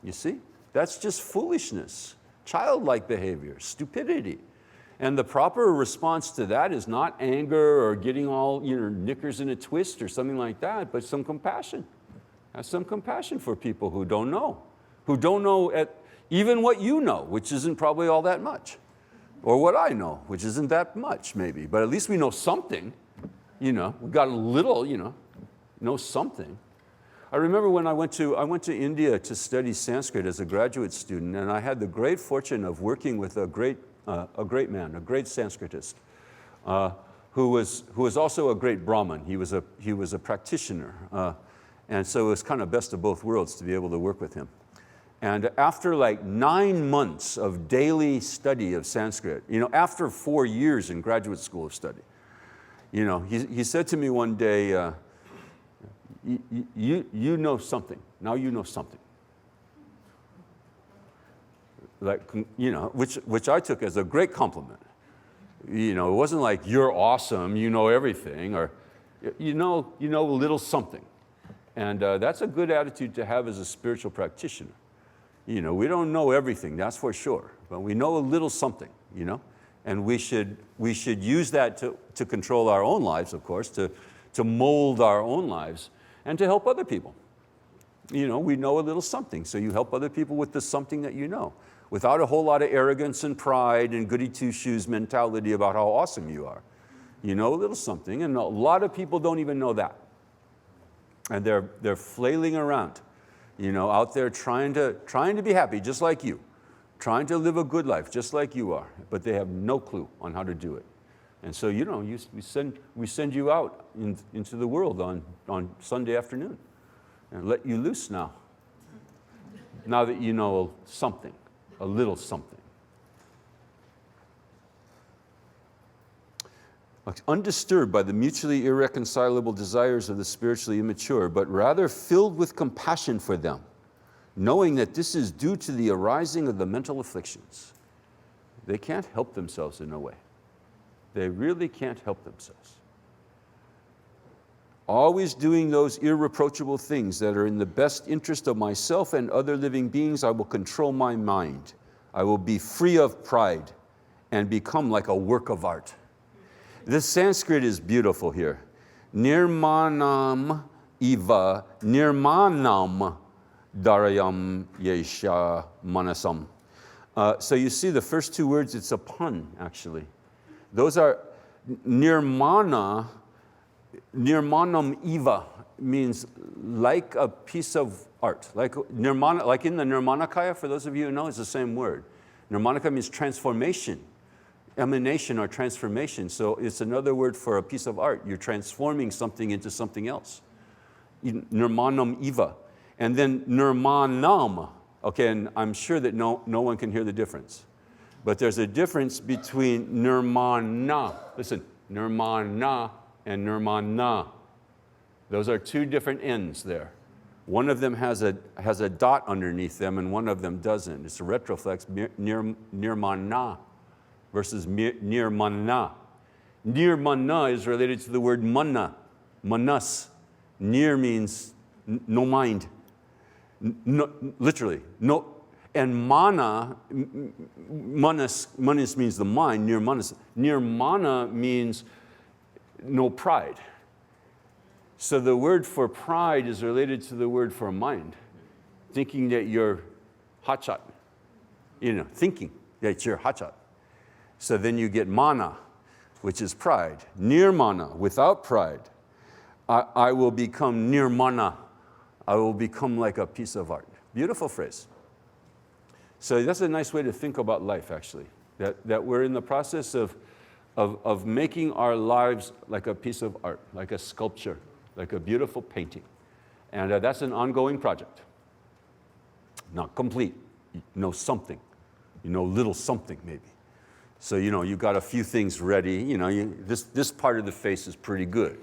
You see? That's just foolishness, childlike behavior, stupidity. And the proper response to that is not anger or getting all knickers in a twist or something like that, but some compassion. Have some compassion for people who don't know even what you know, which isn't probably all that much, or what I know, which isn't that much maybe, but at least we know something. We got a little, know something. I remember when I went to India to study Sanskrit as a graduate student, and I had the great fortune of working with a great man, a great Sanskritist, who was also a great Brahmin. He was a practitioner, and so it was kind of best of both worlds to be able to work with him. And after like 9 months of daily study of Sanskrit, after 4 years in graduate school of study, he said to me one day, you know something. Now you know something. Like, which I took as a great compliment. It wasn't like you're awesome, you know everything, or you know a little something. And that's a good attitude to have as a spiritual practitioner. We don't know everything, that's for sure, but we know a little something, and we should use that to control our own lives, of course, to mold our own lives and to help other people. We know a little something, so you help other people with the something that you know, without a whole lot of arrogance and pride and goody two-shoes mentality about how awesome you are. You know a little something, and a lot of people don't even know that. And they're flailing around, out there trying to be happy, just like you, trying to live a good life, just like you are, but they have no clue on how to do it. And so, we send you out into the world on Sunday afternoon and let you loose now that you know something, a little something. Undisturbed by the mutually irreconcilable desires of the spiritually immature, but rather filled with compassion for them, knowing that this is due to the arising of the mental afflictions. They can't help themselves in a way. They really can't help themselves. Always doing those irreproachable things that are in the best interest of myself and other living beings, I will control my mind. I will be free of pride and become like a work of art. This Sanskrit is beautiful here. Nirmanam iva nirmanam darayam yesha manasam. So you see the first two words, it's a pun actually. Those are nirmanam iva means like a piece of art. Like nirmana, like in the Nirmanakaya, for those of you who know, it's the same word. Nirmanakaya means transformation. emanation or transformation. So it's another word for a piece of art. You're transforming something into something else. Nirmanam Eva. And then Nirmanam. Okay, and I'm sure that no one can hear the difference. But there's a difference between Nirmana. Listen, Nirmana and Nirmana. Those are two different N's there. One of them has a dot underneath them and one of them doesn't. It's a retroflex, Nirmana versus Nirmana. Nirmana is related to the word mana, manas. Nir means no mind. No, literally, no. And manas means the mind, nirmana means no pride. So the word for pride is related to the word for mind. Thinking that you're hotshot. Thinking that you're hotshot. So then you get mana, which is pride. Nirmana, without pride. I will become nirmana. I will become like a piece of art. Beautiful phrase. So that's a nice way to think about life, actually. That we're in the process of making our lives like a piece of art, like a sculpture, like a beautiful painting. And that's an ongoing project. Not complete. You know something. You know little something, maybe. So, you got a few things ready. This part of the face is pretty good.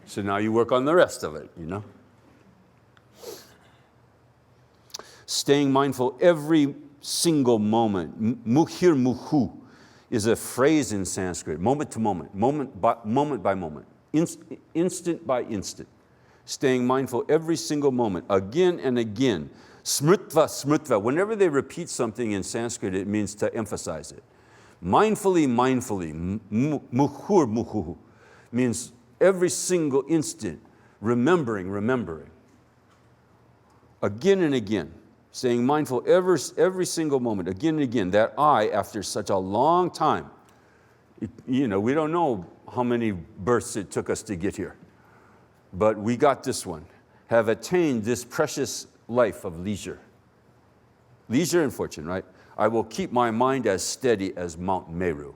So now you work on the rest of it, Staying mindful every single moment. Mukhir mukhu is a phrase in Sanskrit, moment to moment, moment by moment, instant by instant. Staying mindful every single moment, again and again. Smritva. Whenever they repeat something in Sanskrit, it means to emphasize it. Mindfully. Mukhur mukhu means every single instant, remembering. Again and again. Staying mindful every single moment, again and again, that I, after such a long time, we don't know how many births it took us to get here, but we got this one, have attained this precious life of leisure. Leisure and fortune, right? I will keep my mind as steady as Mount Meru.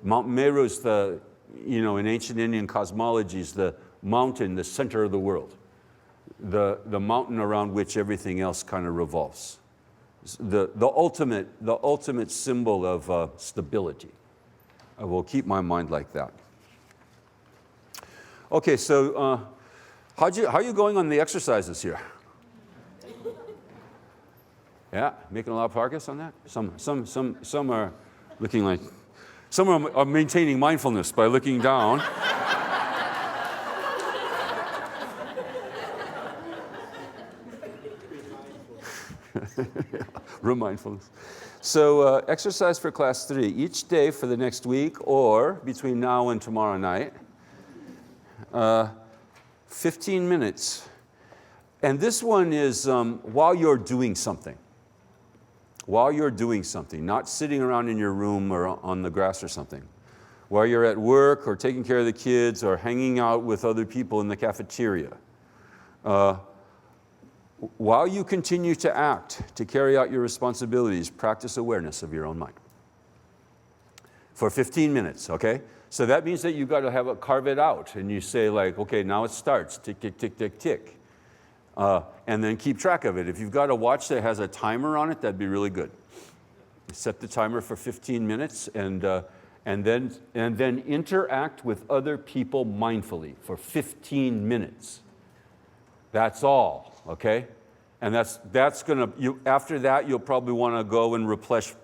Mount Meru is in ancient Indian cosmology, is the mountain, the center of the world. The mountain around which everything else kind of revolves. The ultimate symbol of stability. I will keep my mind like that. Okay, so how are you going on the exercises here? Yeah, making a lot of progress on that? Some are looking like, some are maintaining mindfulness by looking down. Room mindfulness. So exercise for class 3 each day for the next week or between now and tomorrow night. 15 minutes. And this one is while you're doing something. While you're doing something, not sitting around in your room or on the grass or something. While you're at work or taking care of the kids or hanging out with other people in the cafeteria. While you continue to act, to carry out your responsibilities, practice awareness of your own mind. For 15 minutes, okay? So that means that you've got to carve it out. And you say like, okay, now it starts, tick, tick, tick, tick, tick. And then keep track of it. If you've got a watch that has a timer on it, that'd be really good. Set the timer for 15 minutes and then interact with other people mindfully for 15 minutes. That's all, okay? And that's gonna, after that, you'll probably wanna go and refresh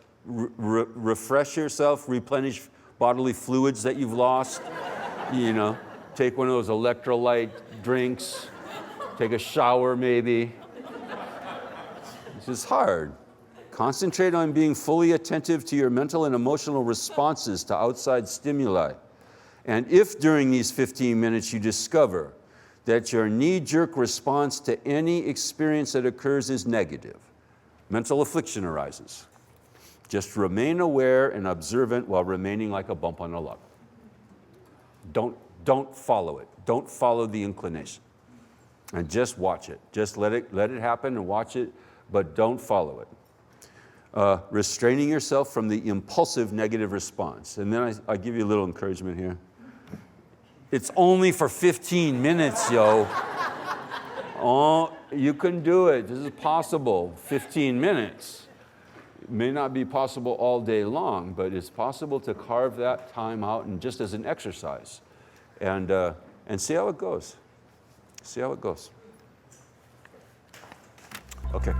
yourself, replenish bodily fluids that you've lost. Take one of those electrolyte drinks, take a shower maybe. This is hard. Concentrate on being fully attentive to your mental and emotional responses to outside stimuli. And if during these 15 minutes you discover that your knee-jerk response to any experience that occurs is negative, mental affliction arises. Just remain aware and observant while remaining like a bump on a log. Don't follow it. Don't follow the inclination. And just watch it. Just let it happen and watch it, but don't follow it. restraining yourself from the impulsive negative response. And then I give you a little encouragement here. It's only for 15 minutes, yo. Oh, you can do it. This is possible. 15 minutes. It may not be possible all day long, but it's possible to carve that time out and just as an exercise. And see how it goes. See how it goes. Okay.